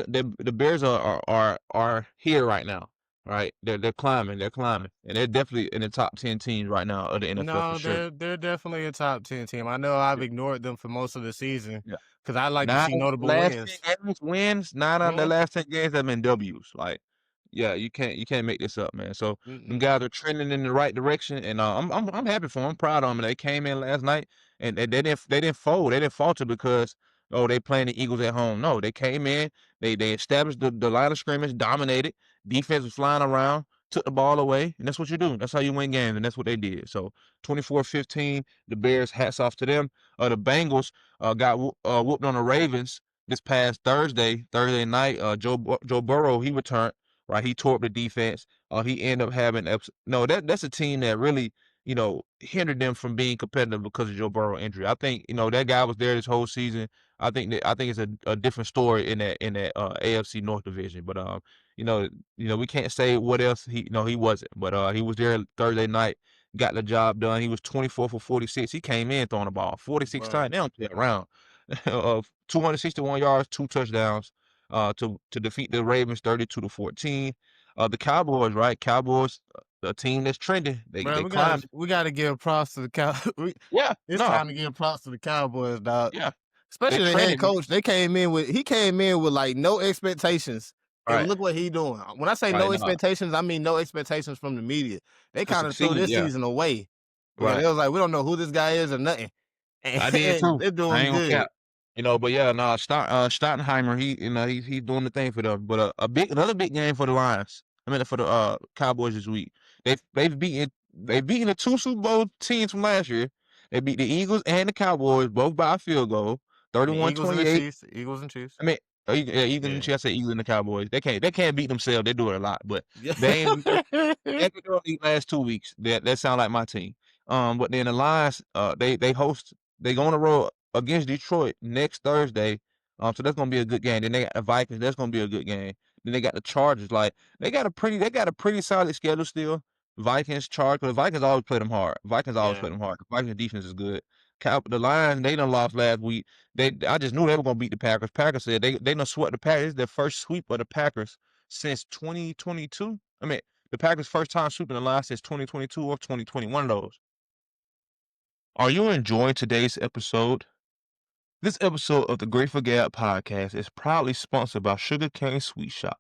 are here right now. Right, they're climbing, and they're definitely in the top 10 teams right now of the NFL for No, sure. they're definitely a top 10 team. I know I've ignored them for most of the season Yeah, because I like to nine see notable last ten wins. games wins. Nine out of the Mhm. last 10 games have been W's. Like, yeah, you can't make this up, man. So them Mm-mm. guys are trending in the right direction, and I'm happy for them. I'm proud of them. They came in last night, and they didn't fold. They didn't falter because they playing the Eagles at home. No, they came in. They established the line of scrimmage, dominated. Defense was flying around, took the ball away, and that's what you do. That's how you win games, and that's what they did. So 24-15, the Bears, hats off to them. The Bengals got whooped on the Ravens this past Thursday night. Joe Burrow, he returned. Right, he tore up the defense. He ended up having no. That's a team that really hindered them from being competitive because of Joe Burrow injury. I think that guy was there this whole season. I think it's a different story in that AFC North division. But you know we can't say what else he wasn't. But he was there Thursday night, got the job done. He was 24 for 46. He came in throwing the ball 46 Right. times. They don't play around. 261 yards, 2 touchdowns. To defeat the Ravens 32-14. The Cowboys, right? Cowboys, a team that's trending. They Bro, they climbing. we gotta give props to the cow. Yeah, It's no, time to give props to the Cowboys, dog. yeah. They Especially the head trending, coach. He came in with like no expectations. And right, look what he doing. When I say right, no nah, expectations, I mean no expectations from the media. They to kind of threw succeed, this yeah, season away. Yeah, right. they was like, we don't know who this guy is or nothing. I did And too. they're I doing ain't gonna good. cap. But yeah, no, Stottenheimer, he's doing the thing for them. But another big game for the Lions. I mean for the Cowboys this week. They've beaten the two Super Bowl teams from last year. They beat the Eagles and the Cowboys both by a field goal, The Eagles and the 31-28. Chiefs. The Eagles and Chiefs. I mean, yeah, Eagles and Yeah. I say Eagles and the Cowboys. They can't beat themselves. They do it a lot, but Yeah. they ain't every girl these last 2 weeks. That sound like my team. But then the Lions, they go on the road against Detroit next Thursday. So that's gonna be a good game. Then they got the Vikings. That's gonna be a good game. Then they got the Chargers. Like they got a pretty solid schedule still. Vikings, Chargers. The Vikings always play them hard. Vikings always Yeah. play them hard. The Vikings defense is good. The Lions, they done lost last week. I just knew they were gonna beat the Packers. Packers said they done swept the Packers. It's their first sweep of the Packers since 2022. I mean, the Packers' first time sweeping the line since 2022 or 2021 of those. Are you enjoying today's episode? This episode of the Grateful Gab Podcast is proudly sponsored by Sugarcane Sweet Shop.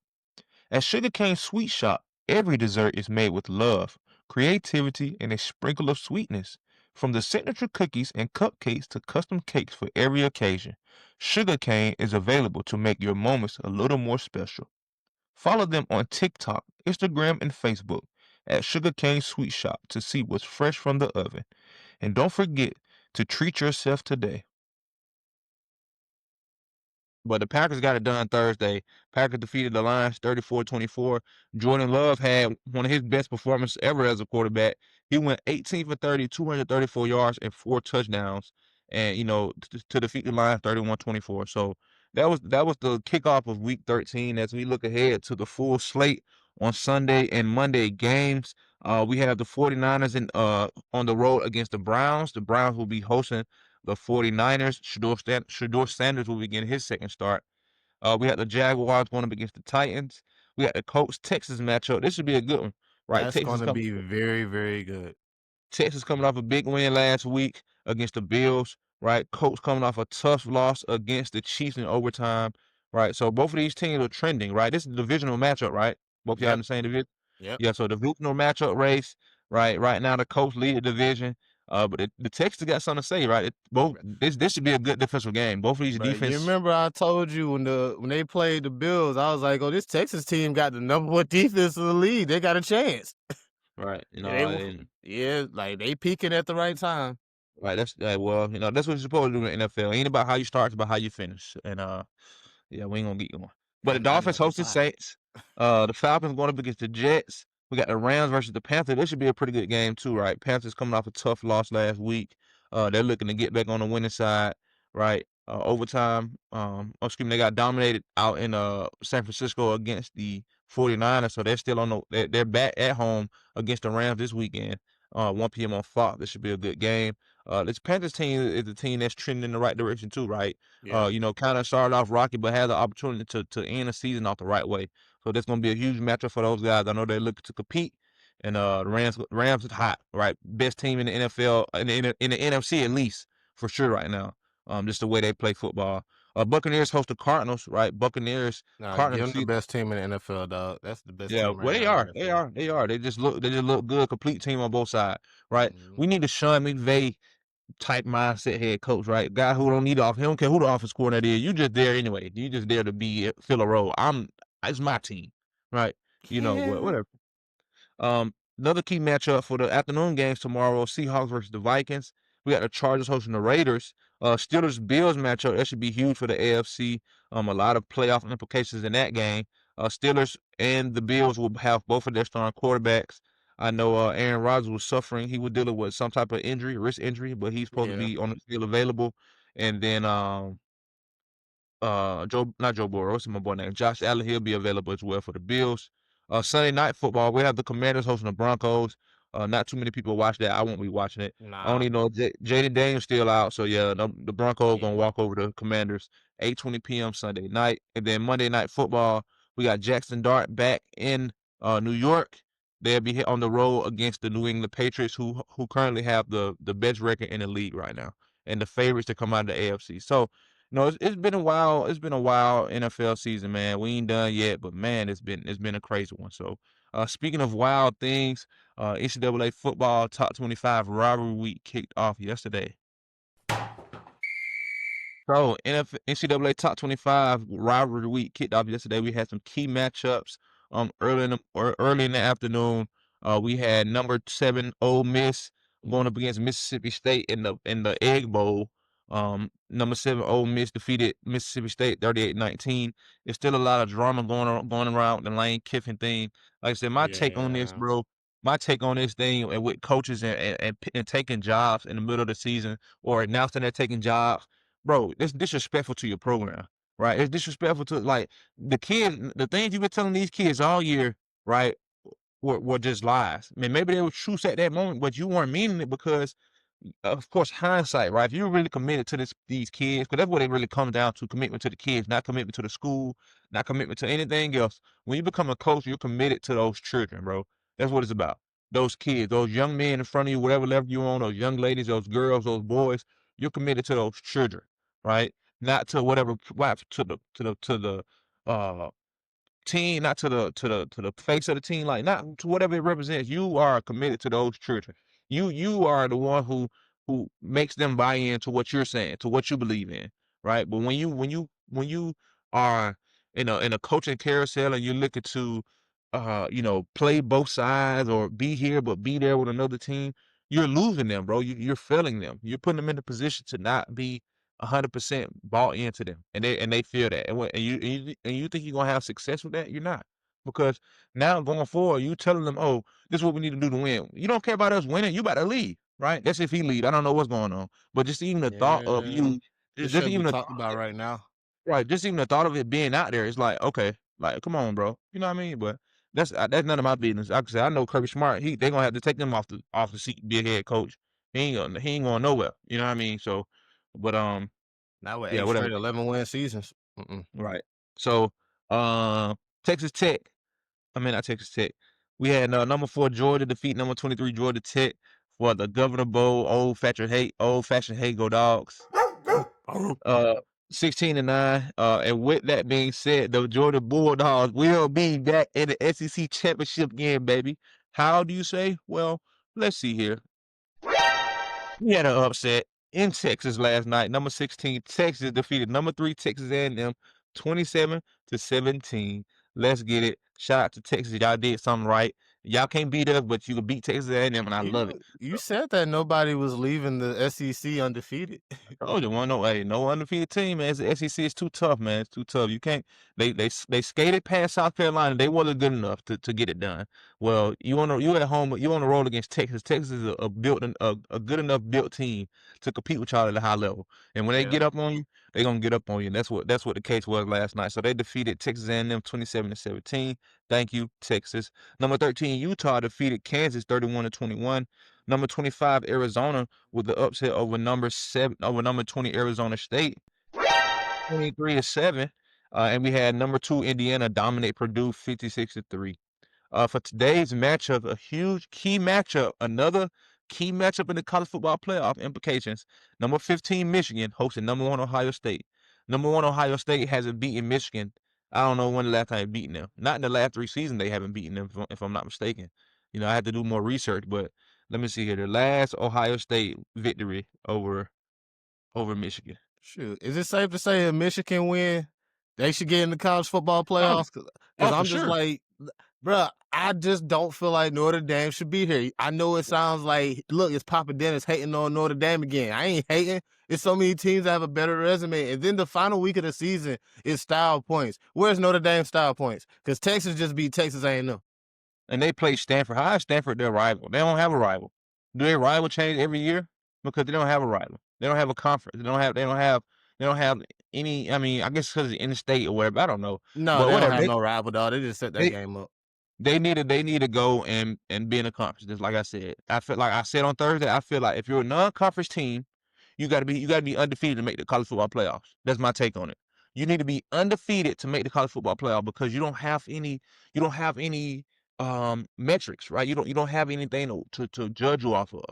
At Sugarcane Sweet Shop, every dessert is made with love, creativity, and a sprinkle of sweetness. From the signature cookies and cupcakes to custom cakes for every occasion, Sugarcane is available to make your moments a little more special. Follow them on TikTok, Instagram, and Facebook at Sugarcane Sweet Shop to see what's fresh from the oven. And don't forget to treat yourself today. But the Packers got it done Thursday. Packers defeated the Lions 34-24. Jordan Love had one of his best performances ever as a quarterback. He went 18 for 30, 234 yards, and 4 touchdowns. And, to defeat the Lions 31-24. So that was the kickoff of week 13 as we look ahead to the full slate on Sunday and Monday games. We have the 49ers on the road against the Browns. The Browns will be hosting the 49ers. Shador Sanders will begin his second start. We had the Jaguars going up against the Titans. We got the Colts-Texas matchup. This should be a good one, right? That's going to be very, very good. Texas coming off a big win last week against the Bills, right? Colts coming off a tough loss against the Chiefs in overtime, right? So both of these teams are trending, right? This is a divisional matchup, right? Both of y'all in Yep. the same division? Yep. Yeah, so divisional matchup race, right? Right now the Colts lead the division. But the Texans got something to say, right? This should be a good defensive game. Both of these But you defense, remember I told you when they played the Bills, I was like, "Oh, this Texas team got the number one defense in the league. They got a chance." right? And yeah, like they peaking at the right time. Right. Well, that's what you're supposed to do in the NFL. It ain't about how you start, it's about how you finish. And yeah, we ain't gonna get going. But the Not Dolphins every hosted time. Saints. The Falcons going up against the Jets. We got the Rams versus the Panthers. This should be a pretty good game too, right? Panthers coming off a tough loss last week. They're looking to get back on the winning side, right? Overtime. Excuse me, they got dominated out in San Francisco against the 49ers, so they're still on they're back at home against the Rams this weekend. 1 p.m. on Fox. This should be a good game. This Panthers team is a team that's trending in the right direction too, right? Yeah. Kind of started off rocky, but has the opportunity to end the season off the right way. So that's going to be a huge matchup for those guys. I know they're looking to compete, and the Rams is hot, right? Best team in the NFL, in the NFC at least for sure right now. Just the way they play football. Buccaneers host the Cardinals, right? Nah, give them Cardinals. the best team in the NFL, dog. That's the best Yeah, team right well, they now in the are. They NFL. are. They are. They just look good. Complete team on both sides, right? Mhm. We need a Sean McVay type mindset head coach, right? Guy who don't need off. He don't care who the offense coordinator is. You just there anyway. You just there to fill a role. It's my team, right? Yeah. Whatever. Another key matchup for the afternoon games tomorrow: Seahawks versus the Vikings. We got the Chargers hosting the Raiders. Steelers Bills matchup that should be huge for the AFC. A lot of playoff implications in that game. Steelers and the Bills will have both of their starting quarterbacks. I know Aaron Rodgers was suffering. He was dealing with some type of injury, wrist injury, but he's supposed to Yeah. be on the field available. And then not Joe Burrow, what's my boy name? Josh Allen, he'll be available as well for the Bills. Sunday night football, we have the Commanders hosting the Broncos. Not too many people watch that. I won't be watching it. I Nah. only know Jaden Daniels still out, so yeah, the Broncos Yeah. gonna walk over the Commanders. 8:20 p.m. Sunday night, and then Monday night football, we got Jackson Dart back in New York. They'll be on the road against the New England Patriots, who currently have the best record in the league right now, and the favorites to come out of the AFC. So No, it's been a while. It's been a while NFL season, man. We ain't done yet, but man, it's been a crazy one. So, speaking of wild things, NCAA football top 25 rivalry week kicked off yesterday. So NCAA Top 25 rivalry week kicked off yesterday. We had some key matchups. Early in the afternoon, we had number 7 Ole Miss going up against Mississippi State in the Egg Bowl. Number 7 Ole Miss defeated Mississippi State 38-19. There's still a lot of drama going around the Lane Kiffin thing. Like I said, my take on this, Yeah. bro. My take on this thing with coaches and taking jobs in the middle of the season or announcing they're taking jobs, bro, it's disrespectful to your program, right? It's disrespectful to like the kids. The things you've been telling these kids all year, right, were just lies. I mean, maybe they were truths at that moment, but you weren't meaning it because, of course, hindsight, right? If you're really committed to these kids, because that's what it really comes down to: commitment to the kids, not commitment to the school, not commitment to anything else. When you become a coach, you're committed to those children, bro. That's what it's about. Those kids, those young men in front of you, whatever level you're on, those young ladies, those girls, those boys, you're committed to those children, right? Not to whatever, to the uh team, not to the face of the team, like not to whatever it represents. You are committed to those children. You are the one who makes them buy into what you're saying, to what you believe in, right? But when you are in a coaching carousel and you're looking to play both sides or be here but be there with another team, you're losing them, bro. You're failing them. You're putting them in a position to not be 100% bought into them, and they feel that, and you think you're gonna have success with that? You're not, because now going forward, you telling them, oh, this is what we need to do to win. You don't care about us winning. You about to leave, right? That's if he leave. I don't know what's going on, but just even the thought of Yeah. you, This just shouldn't be even the talked thought of about it, right now. right? Just even the thought of it being out there, it's like, okay, like come on, bro. You know what I mean? But that's none of my business. Like I said, I know Kirby Smart. They gonna have to take them off the seat, be a head coach. He ain't going nowhere. You know what I mean? So, but Now with yeah, eight whatever. straight 11-win seasons. Mm-mm. Right. So, uh, Texas Tech. I mean, not Texas Tech. We had number 4 Georgia defeat number 23 Georgia Tech for the Governor Bowl. Old fashioned hate go dogs. Uh, 16-9. And with that being said, the Georgia Bulldogs will be back in the SEC championship game, baby. How do you say? Well, let's see here. We had an upset in Texas last night. Number 16 Texas defeated number 3 Texas A&M 27-17. Let's get it. Shout out to Texas. Y'all did something right. Y'all can't beat us, but you can beat Texas A&M, and I love it. You said that nobody was leaving the SEC undefeated. Oh, the one no, hey, no undefeated team, man. The SEC is too tough, man. It's too tough. You can't. They skated past South Carolina. They wasn't good enough to get it done. Well, you at home. You on the road against Texas. Texas is a good enough built team to compete with y'all at a high level. And when they Yeah. get up on you, they gonna get up on you. And that's what the case was last night. So they defeated Texas A&M 27-17. Thank you, Texas. Number 13 Utah defeated Kansas 31-21. Number 25 Arizona with the upset over number 20 Arizona State 23-7. And we had number 2 Indiana dominate Purdue 56-3. For today's matchup, a huge key matchup, another key matchup in the college football playoff implications. Number 15 Michigan hosting number 1 Ohio State. Number 1 Ohio State hasn't beaten Michigan. I don't know when the last time they've beaten them. Not in the last 3 seasons they haven't beaten them, if I'm not mistaken. I had to do more research, but let me see here. The last Ohio State victory over Michigan. Shoot, is it safe to say if Michigan win, they should get in the college football Oh, playoffs? Because oh, for I'm just sure. like, bruh, I just don't feel like Notre Dame should be here. I know it sounds like, look, it's Papa Dennis hating on Notre Dame again. I ain't hating. It's so many teams that have a better resume. And then the final week of the season is style points. Where's Notre Dame style points? Because Texas just beat Texas A&M. And they play Stanford. How is Stanford their rival? They don't have a rival. Do their rival change every year? Because they don't have a rival. They don't have a conference. They don't have any. I mean, I guess because it's in the state or whatever. I don't know, No, but they don't whatever. have They no rival, dog. They just set that they game up. they need to go and be in a conference. Just like I said, I feel like I said on Thursday. I feel like if you're a non-conference team, you gotta be undefeated to make the college football playoffs. That's my take on it. You need to be undefeated to make the college football playoff because you don't have any metrics, right? You don't have anything to judge you off of,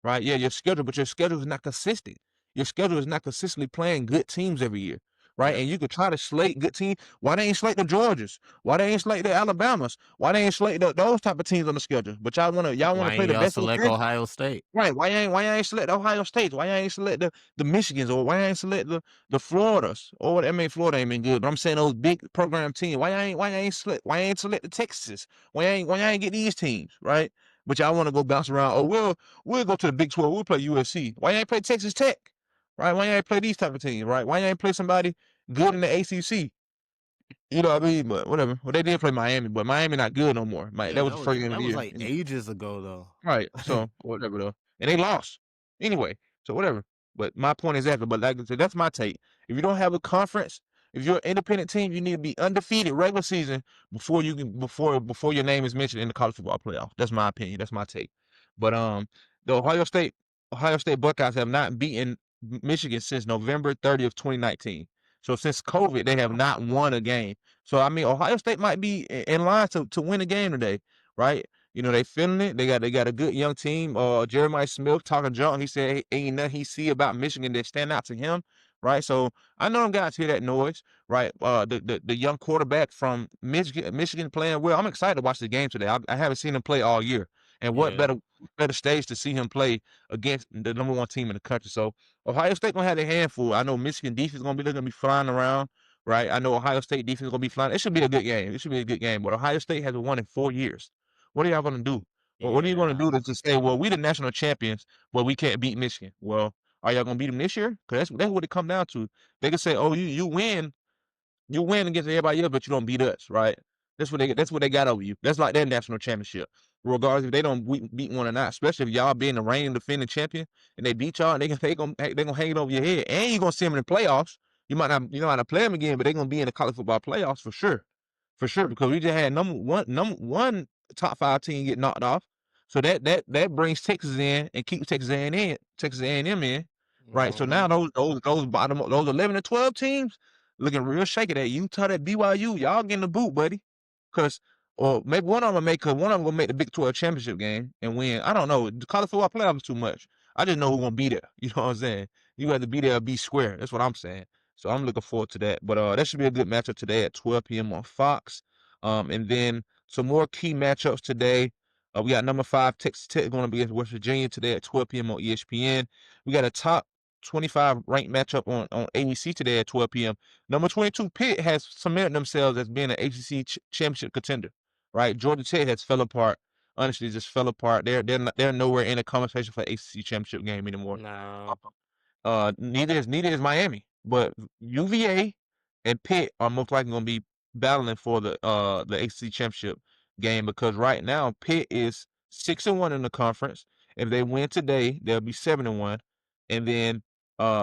right? Yeah, your schedule, but your schedule is not consistent. your schedule is not consistently playing good teams every year, right? Yeah. And you could try to slate good teams. Why they ain't slate the Georgias? Why they ain't slate the Alabamas? Why they ain't slate those type of teams on the schedule? But y'all wanna Why play ain't the y'all best of the select best. Ohio State? Right. Why you ain't select the Ohio States? Why you ain't select the Michigans, or why you ain't select the Floridas? Or what I mean Florida ain't been good, but I'm saying those big program teams. Why you ain't select the Texas? Why you ain't get these teams, right? But y'all want to go bounce around. Oh, we'll go to the Big 12. We'll play USC. Why you ain't play Texas Tech? Right? Why you ain't play these type of teams, right? Why you ain't play somebody good in the ACC? You know what I mean? But whatever. Well, they did play Miami, but Miami not good no more. Yeah, That was the first game of that the was year. like ages ago though. Right. So whatever though, and they lost anyway. So whatever. But my point exactly. But like I said, that's my take. If you don't have a conference, if you're an independent team, you need to be undefeated regular season before you can before your name is mentioned in the college football playoff. That's my opinion. That's my take. But the Ohio State Buckeyes have not beaten Michigan since November 30th, 2019. So since COVID, they have not won a game. So I mean, Ohio State might be in line to win a game today, right? You know, they feeling it. They got a good young team. Jeremiah Smith talking junk. He said ain't nothing he see about Michigan that stand out to him, right? So I know them guys hear that noise, right? The young quarterback from Michigan playing well. I'm excited to watch the game today. I haven't seen him play all year, and what Yeah. better stage to see him play against the number one team in the country. So Ohio State gonna have their handful. I know Michigan defense gonna be flying around. Right, I know Ohio State defense gonna be flying. It should be a good game. It should be a good game. But Ohio State hasn't won in 4 years. What are y'all going to do? Well, what are you going to Yeah. do to say, well, we the national champions, but we can't beat Michigan? Well, are y'all going to beat them this year? Because that's what it come down to. They can say, oh, you win against everybody else, but you don't beat us, right? That's what they got over you. That's like their national championship. Regardless if they don't beat one or not, especially if y'all being the reigning defending champion and they beat y'all, they gonna hang it over your head, and you are gonna see them in the playoffs. You might not play them again, but they're gonna be in the college football playoffs for sure, because we just had number one top five team get knocked off. So that brings Texas in and keeps Texas A&M in, right? So now Mhm. those 11 and 12 teams looking real shaky. That Utah, that BYU, y'all getting the boot, buddy. Cause or maybe one of them one of them gonna make the Big 12 championship game and win. I don't know. The college football playoff is too much. I just know who's gonna be there. You know what I'm saying? You have to be there or be square. That's what I'm saying. So I'm looking forward to that. But that should be a good matchup today at 12 p.m. on Fox. And then some more key matchups today. We got number 5 Texas Tech going to be against West Virginia today at 12 p.m. on ESPN. We got a top 25 ranked matchup on ABC today at 12 p.m. Number 22 Pitt has cemented themselves as being an ACC championship contender. Right, Georgia Tech has fell apart. Honestly, just fell apart. They're nowhere in the conversation for ACC championship game anymore. No. Neither is Miami, but UVA and Pitt are most likely going to be battling for the ACC championship game, because right now Pitt is 6-1 in the conference. If they win today, they'll be 7-1, and then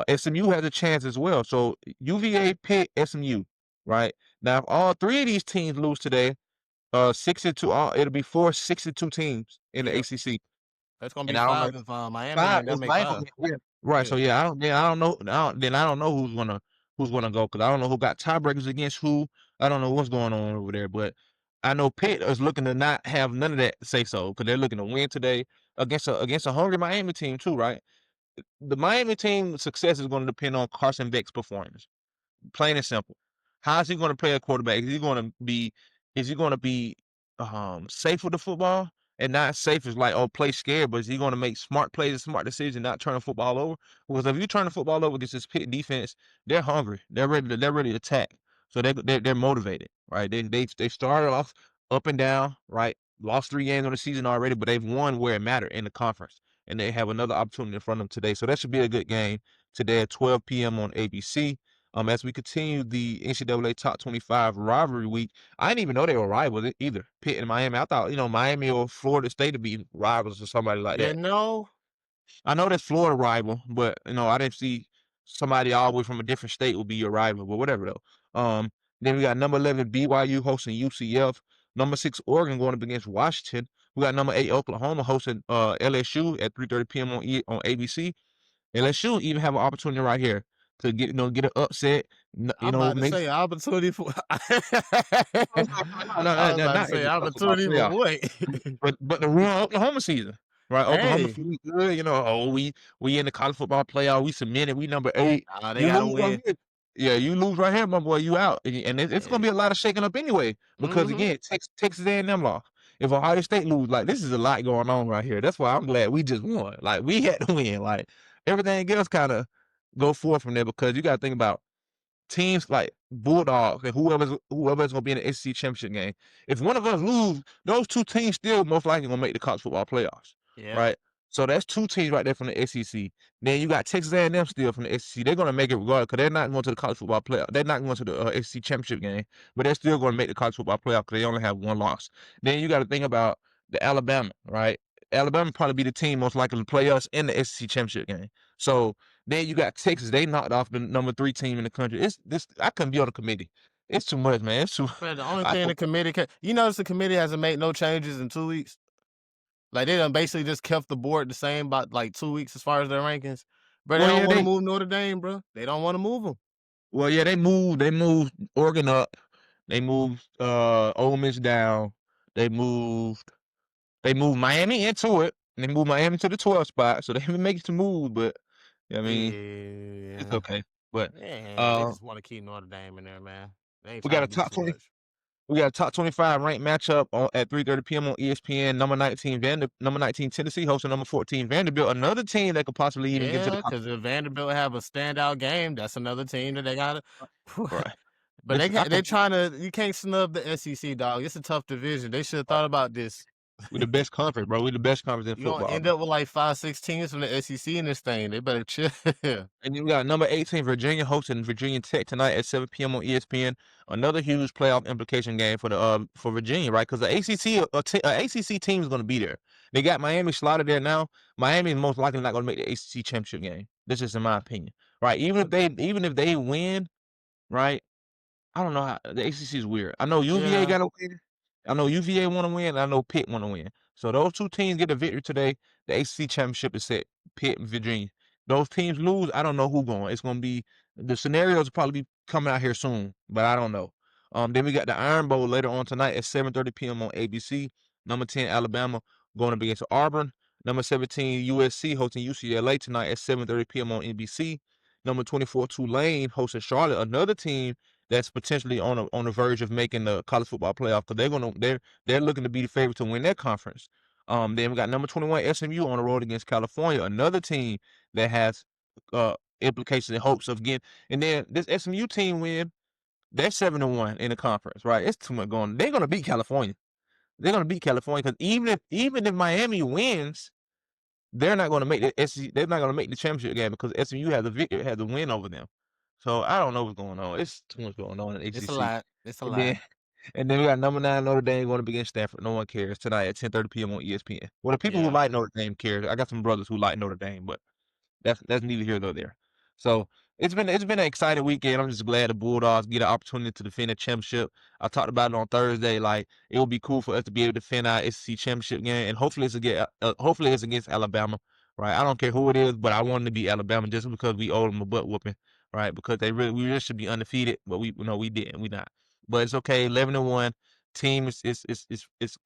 SMU has a chance as well. So UVA, Pitt, SMU, right now, if all three of these teams lose today, 6-2, it'll be 4 6-2 teams in the Yep. ACC, That's gonna and be I don't know. five if Miami 5 and is them make Miami. five. Yeah. Right. Yeah. So yeah, I don't know who's gonna go, because I don't know who got tiebreakers against who. I don't know what's going on over there, but I know Pitt is looking to not have none of that say so, because they're looking to win today against a hungry Miami team too, right? The Miami team success is going to depend on Carson Beck's performance, plain and simple. How is he going to play a quarterback? Is he going to be safe with the football? And not safe is like, oh, play scared, but is he going to make smart plays and smart decisions, not turn the football over? Because if you turn the football over against this Pitt defense, they're hungry. They're ready to attack. So they're motivated, right? They started off up and down, right? Lost 3 games on the season already, but they've won where it mattered in the conference, and they have another opportunity in front of them today. So that should be a good game today at 12 p.m. on ABC. As we continue the NCAA Top 25 rivalry week, I didn't even know they were rivals either. Pitt and Miami. I thought, Miami or Florida State to be rivals or somebody like You that. know, I know that's Florida rival, but I didn't see somebody all the way from a different state would be your rival, but whatever though. Then we got number 11 BYU hosting UCF. Number 6 Oregon going up against Washington. We got number 8 Oklahoma hosting LSU at 3:30 p.m. on ABC. LSU even have an opportunity right here to get an upset. I'm about to Make say opportunity for. no, I was about to not in say the college football opportunity for playoff, what? but the real Oklahoma season, right? Oklahoma Hey, feeling good, oh, we in the college football playoff, we cemented, we number 8. they You gotta lose right win. here. Yeah, you lose right here, my boy, you out. And it's gonna Yeah. be a lot of shaking up anyway. Because Mm-hmm. again, Texas A&M lost. If Ohio State lose, like this is a lot going on right here. That's why I'm glad we just won. Like we had to win. Like everything else kind of go forward from there because you got to think about teams like Bulldogs and whoever's gonna be in the SEC championship game. If one of us lose, those two teams still most likely gonna make the college football playoffs, Yep. right? So that's two teams right there from the SEC. Then you got Texas A&M still from the SEC. They're gonna make it regardless because they're not going to the college football playoff. They're not going to the SEC championship game, but they're still going to make the college football playoff because they only have one loss. Then you got to think about the Alabama, right? Alabama probably be the team most likely to play us in the SEC championship game. So then you got Texas. They knocked off the number 3 team in the country. It's this. I couldn't be on the committee. It's too much, man. It's too. Man, the only I, thing the committee you notice the committee hasn't made no changes in 2 weeks. Like they done basically just kept the board the same about like 2 weeks as far as their rankings. But they well, don't yeah, want to they. move Notre Dame, bro. They don't want to move them. Well, yeah, they moved. They moved Oregon up. They moved Ole Miss down. They moved. They moved Miami into it. And they moved Miami to the 12th spot. So they haven't made some moves, but I mean, it's Yeah. okay. But Yeah, they uh, just want to keep Notre Dame in there, man. They ain't we trying got to a do top too 20. much. We got a top 25 ranked matchup at 3:30 p.m. on ESPN. Number 19 Tennessee hosting number 14 Vanderbilt. Another team that could possibly even get to the Yeah, because if Vanderbilt have a standout game, that's another team that they got to. right. But This I they could trying to. You can't snub the SEC, dog. It's a tough division. They should have thought about this. we the best conference, bro. We the best conference in You gonna football, end man. up with like 5, 6 teams from the SEC in this thing. They better chill. And you got number 18 Virginia hosting Virginia Tech tonight at 7 p.m. on ESPN. Another huge playoff implication game for Virginia, right? Because the ACC team is going to be there. They got Miami slotted there now. Miami is most likely not going to make the ACC championship game. This is in my opinion, right? Even if they win, right? I don't know how the ACC is weird. I know UVA Yeah, got to win. I know UVA want to win. And I know Pitt want to win. So those two teams get a victory today. The ACC championship is set. Pitt and Virginia. Those teams lose. I don't know who going. It's going to be the scenarios will probably be coming out here soon, but I don't know. Then we got the Iron Bowl later on tonight at 7:30 p.m. on ABC. Number 10 Alabama going up against Auburn. Number 17 USC hosting UCLA tonight at 7:30 p.m. on NBC. Number 24 Tulane hosting Charlotte, another team that's potentially on the verge of making the college football playoff because they're looking to be the favorite to win their conference. Then we got number 21 SMU on the road against California, another team that has implications and hopes of getting. And then this SMU team win, they're 7-1 in the conference, right? It's too much going. They're gonna beat California. They're gonna beat California because even if Miami wins, they're not gonna make the SEC, they're not gonna make the championship game because SMU has the win over them. So I don't know what's going on. It's too much going on in the it's a ACC. lot. It's a And lot. then and then we got number 9 Notre Dame going to begin Stanford. No one cares tonight at 10:30 p.m. on ESPN. Well, the people who Yeah. like Notre Dame care. I got some brothers who like Notre Dame, but that's neither here nor there. So it's been an exciting weekend. I'm just glad the Bulldogs get an opportunity to defend a championship. I talked about it on Thursday. Like it would be cool for us to be able to defend our SEC championship game, and hopefully it's against Alabama. Right? I don't care who it is, but I want it to be Alabama just because we owe them a butt whooping. Right? Because we really should be undefeated, but we didn't. We not. But it's okay. 11-1. Team is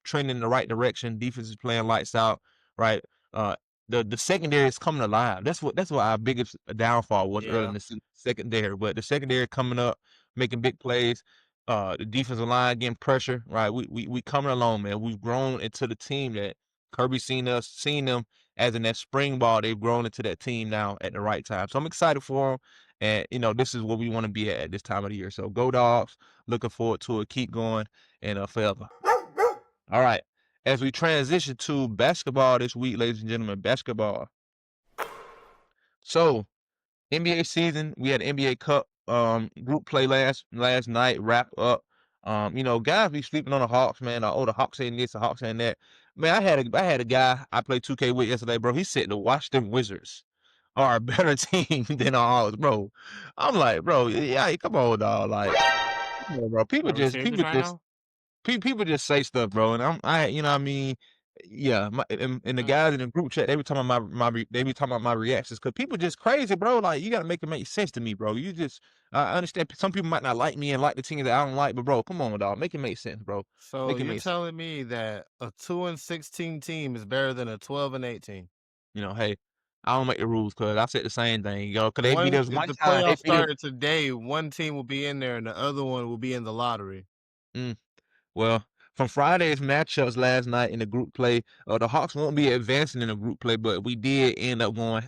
trending in the right direction. Defense is playing lights out. Right? Uh, the secondary is coming alive. That's what our biggest downfall was early in Yeah. the secondary. But the secondary coming up, making big plays. The defensive line getting pressure. Right, we coming along, man. We've grown into the team that Kirby seen them as in that spring ball. They've grown into that team now at the right time. So I'm excited for them. And this is what we want to be at this time of the year. So go Dogs! Looking forward to it. Keep going and forever. All right. As we transition to basketball this week, ladies and gentlemen, basketball. So, NBA season, we had NBA Cup group play last night, wrap up. Guys be sleeping on the Hawks, man. The Hawks saying this, the Hawks saying that. Man, I had a guy I played 2K with yesterday, bro. He said the Washington Wizards are a better team than our Hawks, bro. I'm like, bro, yeah, come on, dog. Like, come on, bro. Are we serious People right just now? people just say stuff, bro, and I, what I mean, Yeah, and the Uh, guys in the group chat, they be talking about they be talking about my reactions because people just crazy, bro. Like you gotta make it make sense to me, bro. You just I understand some people might not like me and like the team that I don't like, but bro, come on, dog, make it make sense, bro. So Make it you're make sense. telling me that a 2-16 team is better than a 12-18? Hey, I don't make the rules because I said the same thing, yo. Cause they beat One, us if one the time, they playoffs beat us. started today, one team will be in there and the other one will be in the lottery. Mm, Well, from Friday's matchups last night in the group play, the Hawks won't be advancing in the group play, but we did end up going,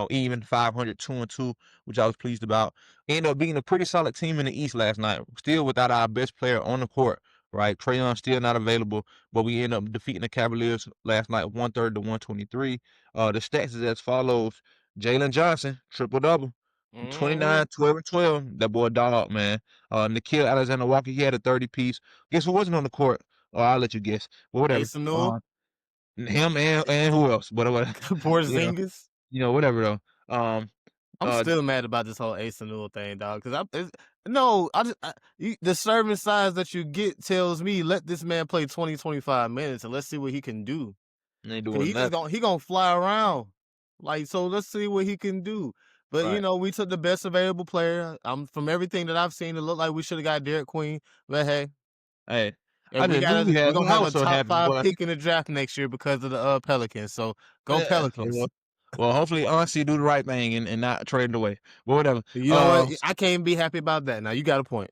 even 500, 2-2, which I was pleased about. Ended up being a pretty solid team in the East last night, still without our best player on the court, right? Trae Young still not available, but we ended up defeating the Cavaliers last night, 130 to 123. The stats is as follows: Jalen Johnson, triple double. Mm-hmm. 29, 12, and 12. That boy dog, man. Nikhil Alexander Walker, he had a 30 piece. Guess who wasn't on the court? Oh, I'll let you guess. Well, whatever. Ace Newell, Him and who else? Whatever. you know, Porzingis. whatever though. I'm Uh, still mad about this whole Ace Newell thing, dog. Because no, the serving size that you get tells me let this man play 20, 25 minutes and let's see what he can do. ain't Cause doing nothing. he gonna fly around. Like, so let's see what he can do. But Right. we took the best available player. From everything that I've seen, it looked like we should have got Derek Queen. But hey, Hey, and I just knew we we're had. gonna I have a was so top happy, five boy. pick in the draft next year because of the Pelicans. So go Yeah. Pelicans. Well, hopefully, Ansi do the right thing and not trade it away. But whatever. You know what? I can't even be happy about that. Now you got a point.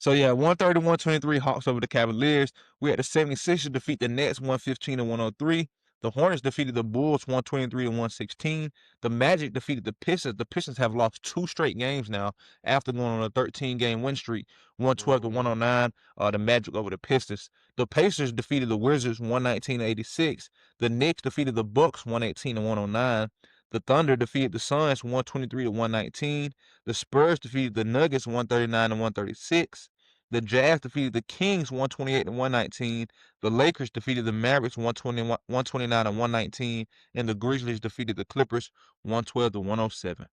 So yeah, 130 123 Hawks over the Cavaliers. We had the 76ers defeat the Nets 115 to 103. The Hornets defeated the Bulls 123 to 116. The Magic defeated the Pistons. The Pistons have lost 2 straight games now after going on a 13-game win streak, 112 to Mm-hmm. 109. The Magic over the Pistons. The Pacers defeated the Wizards 119 to 86. The Knicks defeated the Bucks 118 to 109. The Thunder defeated the Suns 123 to 119. The Spurs defeated the Nuggets 139 to 136. The Jazz defeated the Kings 128 to 119. The Lakers defeated the Mavericks 129 to 119. And the Grizzlies defeated the Clippers 112 to 107.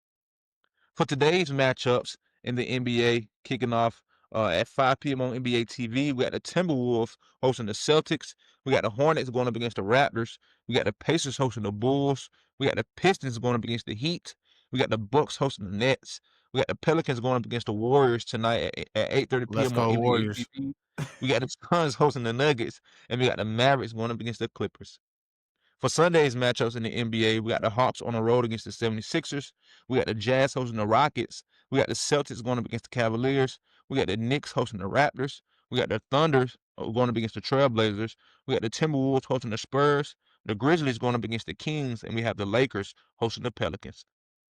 For today's matchups in the NBA, kicking off at 5 p.m. on NBA TV, we got the Timberwolves hosting the Celtics. We got the Hornets going up against the Raptors. We got the Pacers hosting the Bulls. We got the Pistons going up against the Heat. We got the Bucks hosting the Nets. We got the Pelicans going up against the Warriors tonight at 8:30 Let's p.m. on go NBA Warriors. TV. We got the Suns hosting the Nuggets, and we got the Mavericks going up against the Clippers. For Sunday's matchups in the NBA, we got the Hawks on the road against the 76ers. We got the Jazz hosting the Rockets. We got the Celtics going up against the Cavaliers. We got the Knicks hosting the Raptors. We got the Thunders going up against the Trailblazers. We got the Timberwolves hosting the Spurs. The Grizzlies going up against the Kings, and we have the Lakers hosting the Pelicans.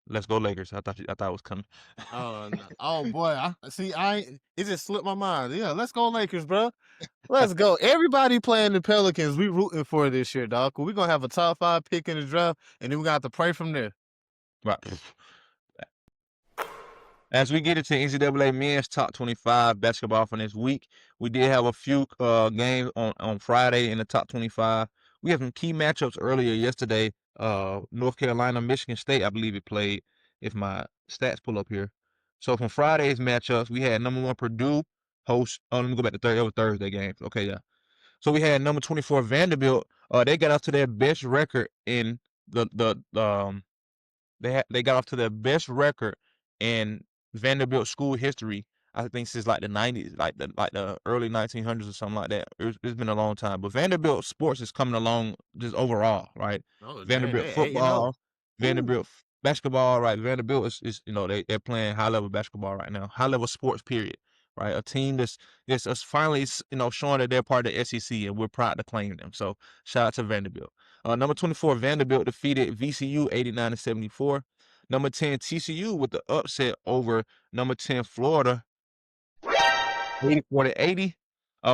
Let's go Lakers! I thought it was coming. Oh no. Oh boy, it just slipped my mind. Yeah, let's go Lakers, bro. Let's go. Everybody playing the Pelicans, we rooting for this year, dog. We're gonna have a top 5 pick in the draft, and then we got to pray from there. Right. As we get into NCAA men's top 25 basketball for this week, we did have a few games on Friday in the top 25. We have some key matchups earlier yesterday. North Carolina, Michigan State, I believe it played, if my stats pull up here. So from Friday's matchups, we had number 1 Purdue host. Oh, let me go back to Thursday. It was Thursday games. Okay, yeah. So we had number 24 Vanderbilt. They got off to their best record in the they got off to their best record in Vanderbilt school history. I think since like the 90s, like the early 1900s or something like that. It's been a long time, but Vanderbilt sports is coming along just overall, right? Oh dang, Vanderbilt they 8-0. football, Vanderbilt basketball, right? Vanderbilt is they're playing high level basketball right now, high level sports period, right? A team that's finally showing that they're part of the SEC, and we're proud to claim them. So shout out to Vanderbilt. Number 24 Vanderbilt defeated VCU 89 to 74. Number 10 TCU with the upset over number 10 Florida 84 to 80.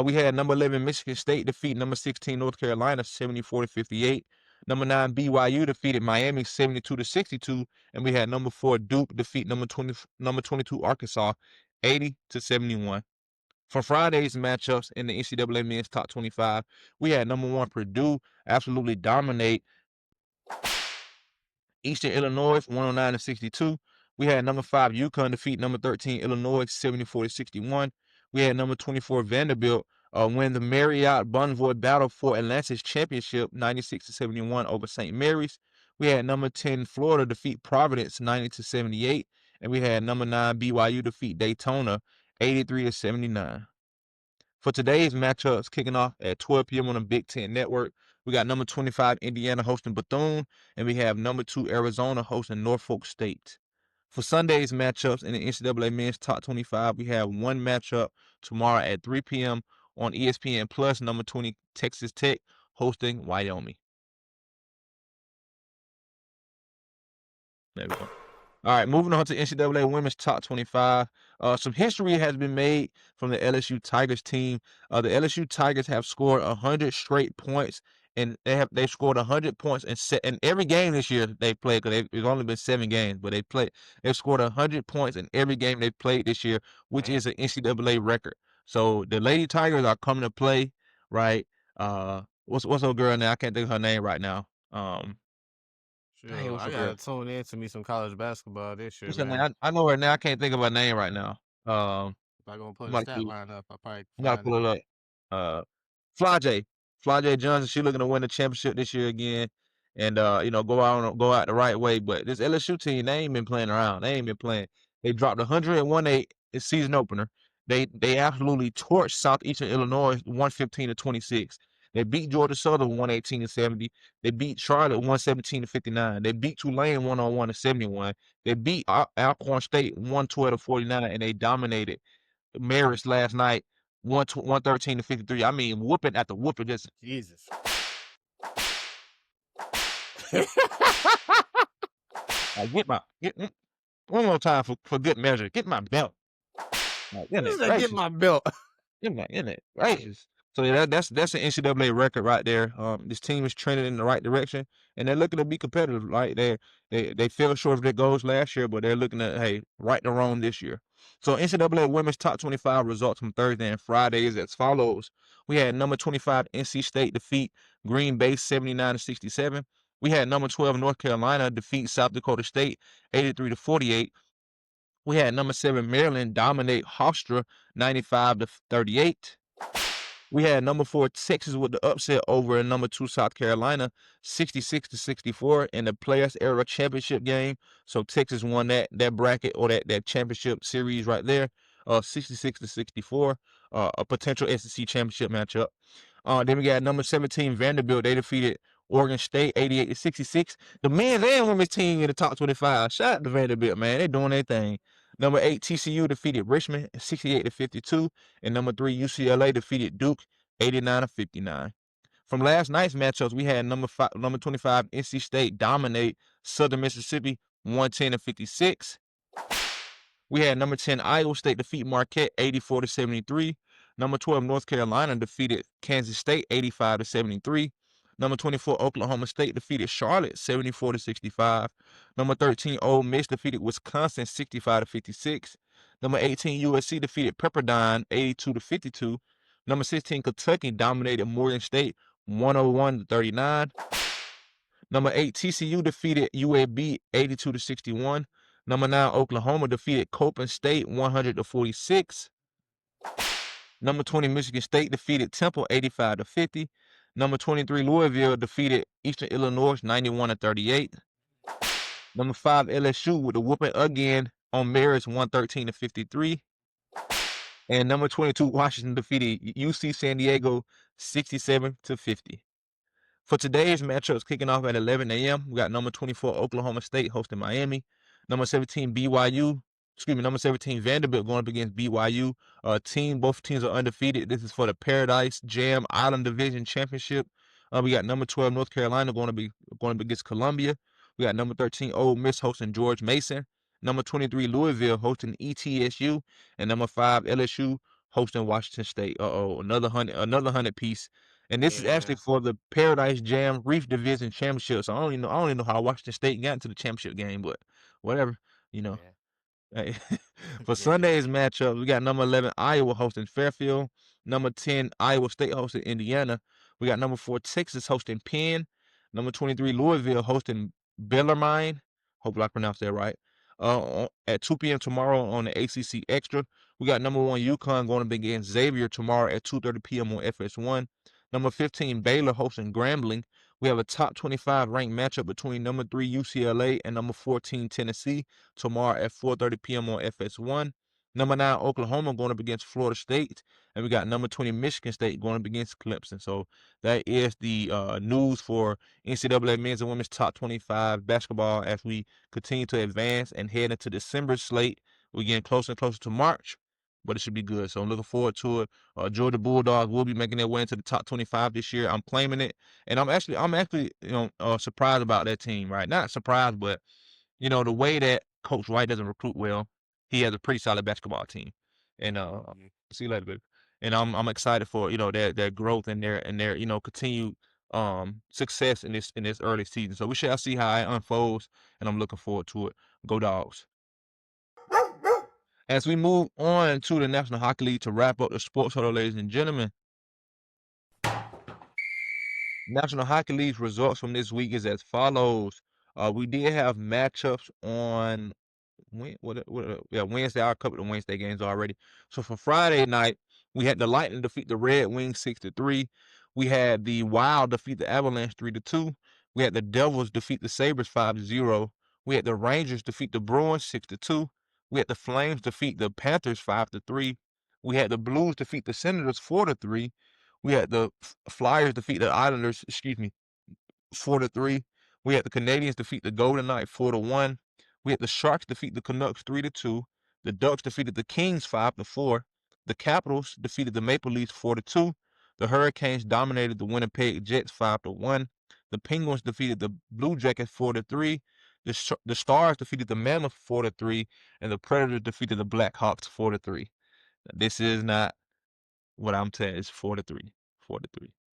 We had number 11 Michigan State defeat number 16 North Carolina 74 to 58. Number 9 BYU defeated Miami 72 to 62, and we had number 4 Duke defeat number 22 Arkansas 80 to 71. For Friday's matchups in the NCAA men's top 25, we had number 1 Purdue absolutely dominate Eastern Illinois 109 to 62. We had number 5 UConn defeat number 13 Illinois 74 to 61. We had number 24 Vanderbilt win the Marriott Bonvoy Battle for Atlantis Championship 96-71 over St. Mary's. We had number 10 Florida defeat Providence 90-78, and we had number 9 BYU defeat Daytona 83-79. For today's matchups, kicking off at 12 p.m. on the Big Ten Network, we got number 25 Indiana hosting Bethune, and we have number 2 Arizona hosting Norfolk State. For Sunday's matchups in the NCAA Men's Top 25, we have one matchup tomorrow at 3 p.m. on ESPN Plus, number 20 Texas Tech hosting Wyoming. There we go. All right, moving on to NCAA Women's Top 25. Some history has been made from the LSU Tigers team. The LSU Tigers have scored 100 straight points, and they've scored 100 points in every game this year they played. Because it's only been 7 games, but they've scored 100 points in every game they played this year, which is an NCAA record. So the Lady Tigers are coming to play, right? What's her girl now? I can't think of her name right now. Hey, Sure, what's I her girl? gotta tune in to me some college basketball this year, What's her name? man. I know her now. I can't think of her name right now. If I gonna put a Somebody stat please. line up, I probably I gotta find it. pull it up. Uh, Fly J, Fly J Johnson. She looking to win the championship this year again, and go out the right way. But this LSU team, they ain't been playing around. They ain't been playing. They dropped 101-8 in season opener. They absolutely torched Southeastern Illinois 115-26. They beat Georgia Southern 118-70. They beat Charlotte 117-59. They beat Tulane 101-71. They beat Alcorn State 112-49, and they dominated Marist last night, 113-53. I mean, whooping after whooping. Just Jesus. get one more time for good measure. Get my belt. Like, This goodness is like, get gracious. my belt. Goodness gracious. So yeah, that's an NCAA record right there. This team is trending in the right direction, and they're looking to be competitive. Right, they fell short of their goals last year, but they're looking to right the wrong this year. So NCAA Women's Top 25 results from Thursday and Friday is as follows. We had number 25 NC State defeat Green Bay 79-67. We had number 12 North Carolina defeat South Dakota State 83-48. We had number 7 Maryland dominate Hofstra 95-38. We had number 4 Texas with the upset over number 2 South Carolina 66-64 in the Players Era Championship game. So Texas won that bracket or that championship series right there, 66-64, a potential SEC championship matchup. Then we got number 17 Vanderbilt. They defeated Oregon State 88-66. The men's and women's team in the top 25. Shout out to Vanderbilt, man. They doing their thing. Number 8 TCU defeated Richmond 68-52, and number 3 UCLA defeated Duke 89-59. From last night's matchups, we had number 25 NC State dominate Southern Mississippi 110-56. We had number 10 Iowa State defeat Marquette 84-73. Number 12 North Carolina defeated Kansas State 85-73. Number 24 Oklahoma State defeated Charlotte 74-65. Number 13 Ole Miss defeated Wisconsin 65-56. Number 18 USC defeated Pepperdine 82-52. Number 16 Kentucky dominated Morgan State 101-39. Number 8 TCU defeated UAB 82-61. Number 9 Oklahoma defeated Coppin State 100-46. Number 20 Michigan State defeated Temple 85-50. Number 23 Louisville defeated Eastern Illinois 91-38. Number 5 LSU with a whooping again on Marist 113-53. And number 22 Washington defeated UC San Diego 67-50. For today's matchups kicking off at 11 a.m., we got number 24 Oklahoma State hosting Miami. Number 17 number 17 Vanderbilt going up against BYU. Both teams are undefeated. This is for the Paradise Jam Island Division Championship. We got number 12 North Carolina going up against Columbia. We got number 13 Ole Miss hosting George Mason. Number 23 Louisville hosting ETSU, and number 5 LSU hosting Washington State. Another 100 piece. And this is actually Yeah. for the Paradise Jam Reef Division Championship. So I don't even know how Washington State got into the championship game, but whatever, you know. Yeah. Hey, for Yeah. Sunday's matchup, we got number 11 Iowa hosting Fairfield, number 10 Iowa State hosting Indiana. We got number 4 Texas hosting Penn, number 23 Louisville hosting Bellarmine. Hopefully I pronounced that right. At 2 p.m. tomorrow on the ACC Extra, We got number 1 UConn going up against Xavier tomorrow at 2:30 p.m. on FS1. Number 15 Baylor hosting Grambling. We have a top 25 ranked matchup between number 3 UCLA and number 14 Tennessee tomorrow at 4:30 p.m. on FS1. Number 9 Oklahoma going up against Florida State, and we got number 20 Michigan State going up against Clemson. So that is the news for NCAA men's and women's top 25 basketball as we continue to advance and head into December slate. We're getting closer and closer to March, but it should be good. So I'm looking forward to it. Georgia Bulldogs will be making their way into the top 25 this year. I'm claiming it, and I'm actually surprised about that team. Right, not surprised, but the way that Coach White doesn't recruit well, he has a pretty solid basketball team. And see you later, baby. And I'm excited for their growth and their continued success in this early season. So we shall see how it unfolds, and I'm looking forward to it. Go Dogs! As we move on to the National Hockey League to wrap up the sports huddle, ladies and gentlemen, National Hockey League's results from this week is as follows. We did have matchups on Wednesday. I covered the Wednesday games already. So for Friday night, we had the Lightning defeat the Red Wings 6-3. We had the Wild defeat the Avalanche 3-2. We had the Devils defeat the Sabres 5-0. We had the Rangers defeat the Bruins 6-2. We had the Flames defeat the Panthers 5-3. We had the Blues defeat the Senators 4-3. We had the Flyers defeat the Islanders, 4-3. We had the Canadians defeat the Golden Knights 4-1. We had the Sharks defeat the Canucks 3-2. The Ducks defeated the Kings 5-4. The Capitals defeated the Maple Leafs 4-2. The Hurricanes dominated the Winnipeg Jets 5-1. The Penguins defeated the Blue Jackets 4-3. The Stars defeated the Mammoth 4-3, and the Predators defeated the Blackhawks 4-3. This is not what I'm saying. It's 4-3, 4-3.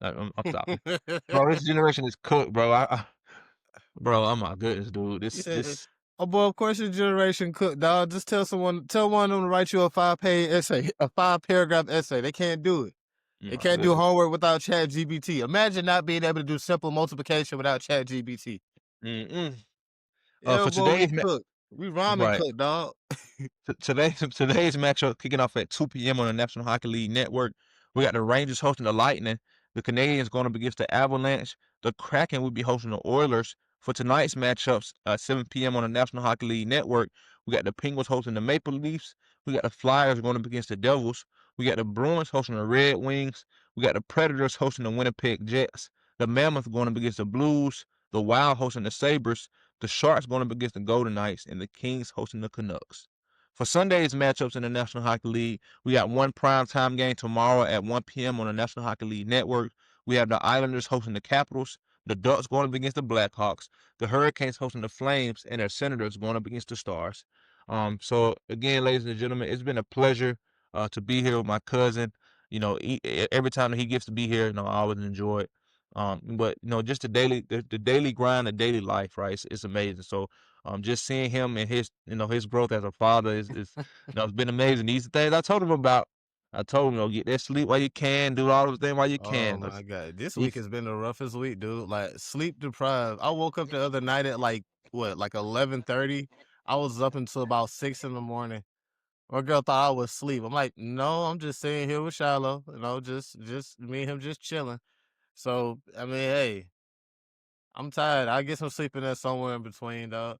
I'm stopping, bro. This generation is cooked, bro. Bro, oh my goodness, dude. This Yeah. this Oh boy, of course your generation cook, dog. Just tell one of them to write you a 5-page essay, a 5-paragraph essay. They can't do it. They my can't do goodness. homework without Chat GPT. Imagine not being able to do simple multiplication without Chat GPT. Mm-mm. Yeah, For boy, we today's cook. We ramen right. cook, dog. Today's matchup kicking off at 2 p.m. on the National Hockey League Network. We got the Rangers hosting the Lightning. The Canadians going up against the Avalanche. The Kraken will be hosting the Oilers. For tonight's matchups, 7 p.m. on the National Hockey League Network, we got the Penguins hosting the Maple Leafs. We got the Flyers going up against the Devils. We got the Bruins hosting the Red Wings. We got the Predators hosting the Winnipeg Jets. The Mammoth going up against the Blues. The Wild hosting the Sabres. The Sharks going up against the Golden Knights. And the Kings hosting the Canucks. For Sunday's matchups in the National Hockey League, we got one primetime game tomorrow at 1 p.m. on the National Hockey League Network. We have the Islanders hosting the Capitals, the Ducks going up against the Blackhawks, the Hurricanes hosting the Flames, and their Senators going up against the Stars. So again, ladies and gentlemen, it's been a pleasure to be here with my cousin. Every time that he gets to be here, I always enjoy it. But just the daily grind, the daily life, right? It's amazing. So just seeing him and his growth as a father it's been amazing. These are things I told him about. I told him, get that sleep while you can, do all those things while you Oh can. 'Cause my god, this week if has been the roughest week, dude. Like sleep deprived. I woke up the other night at like 11:30. I was up until about 6 in the morning. My girl thought I was asleep. I'm like, no, I'm just sitting here with Shiloh. Just me and him just chilling. So I mean, hey, I'm tired. I get some sleep in there somewhere in between, dog.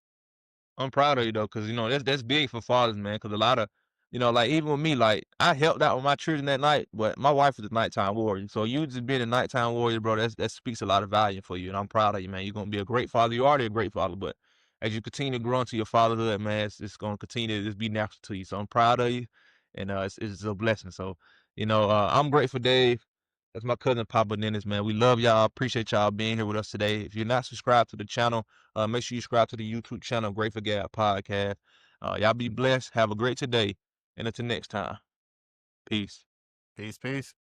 I'm proud of you though, because that's big for fathers, man. Because a lot of, like even with me, like I helped out with my children that night, but my wife is a nighttime warrior. So you just being a nighttime warrior, bro, that speaks a lot of value for you, and I'm proud of you, man. You're gonna be a great father. You already a great father, but as you continue to grow into your fatherhood, man, it's gonna continue to just be natural to you. So I'm proud of you, and it's a blessing. So I'm grateful, Dave. That's my cousin Papa Dennis, man. We love y'all. Appreciate y'all being here with us today. If you're not subscribed to the channel, make sure you subscribe to the YouTube channel, Grateful Gab Podcast. Y'all be blessed. Have a great today. And until next time. Peace. Peace, peace.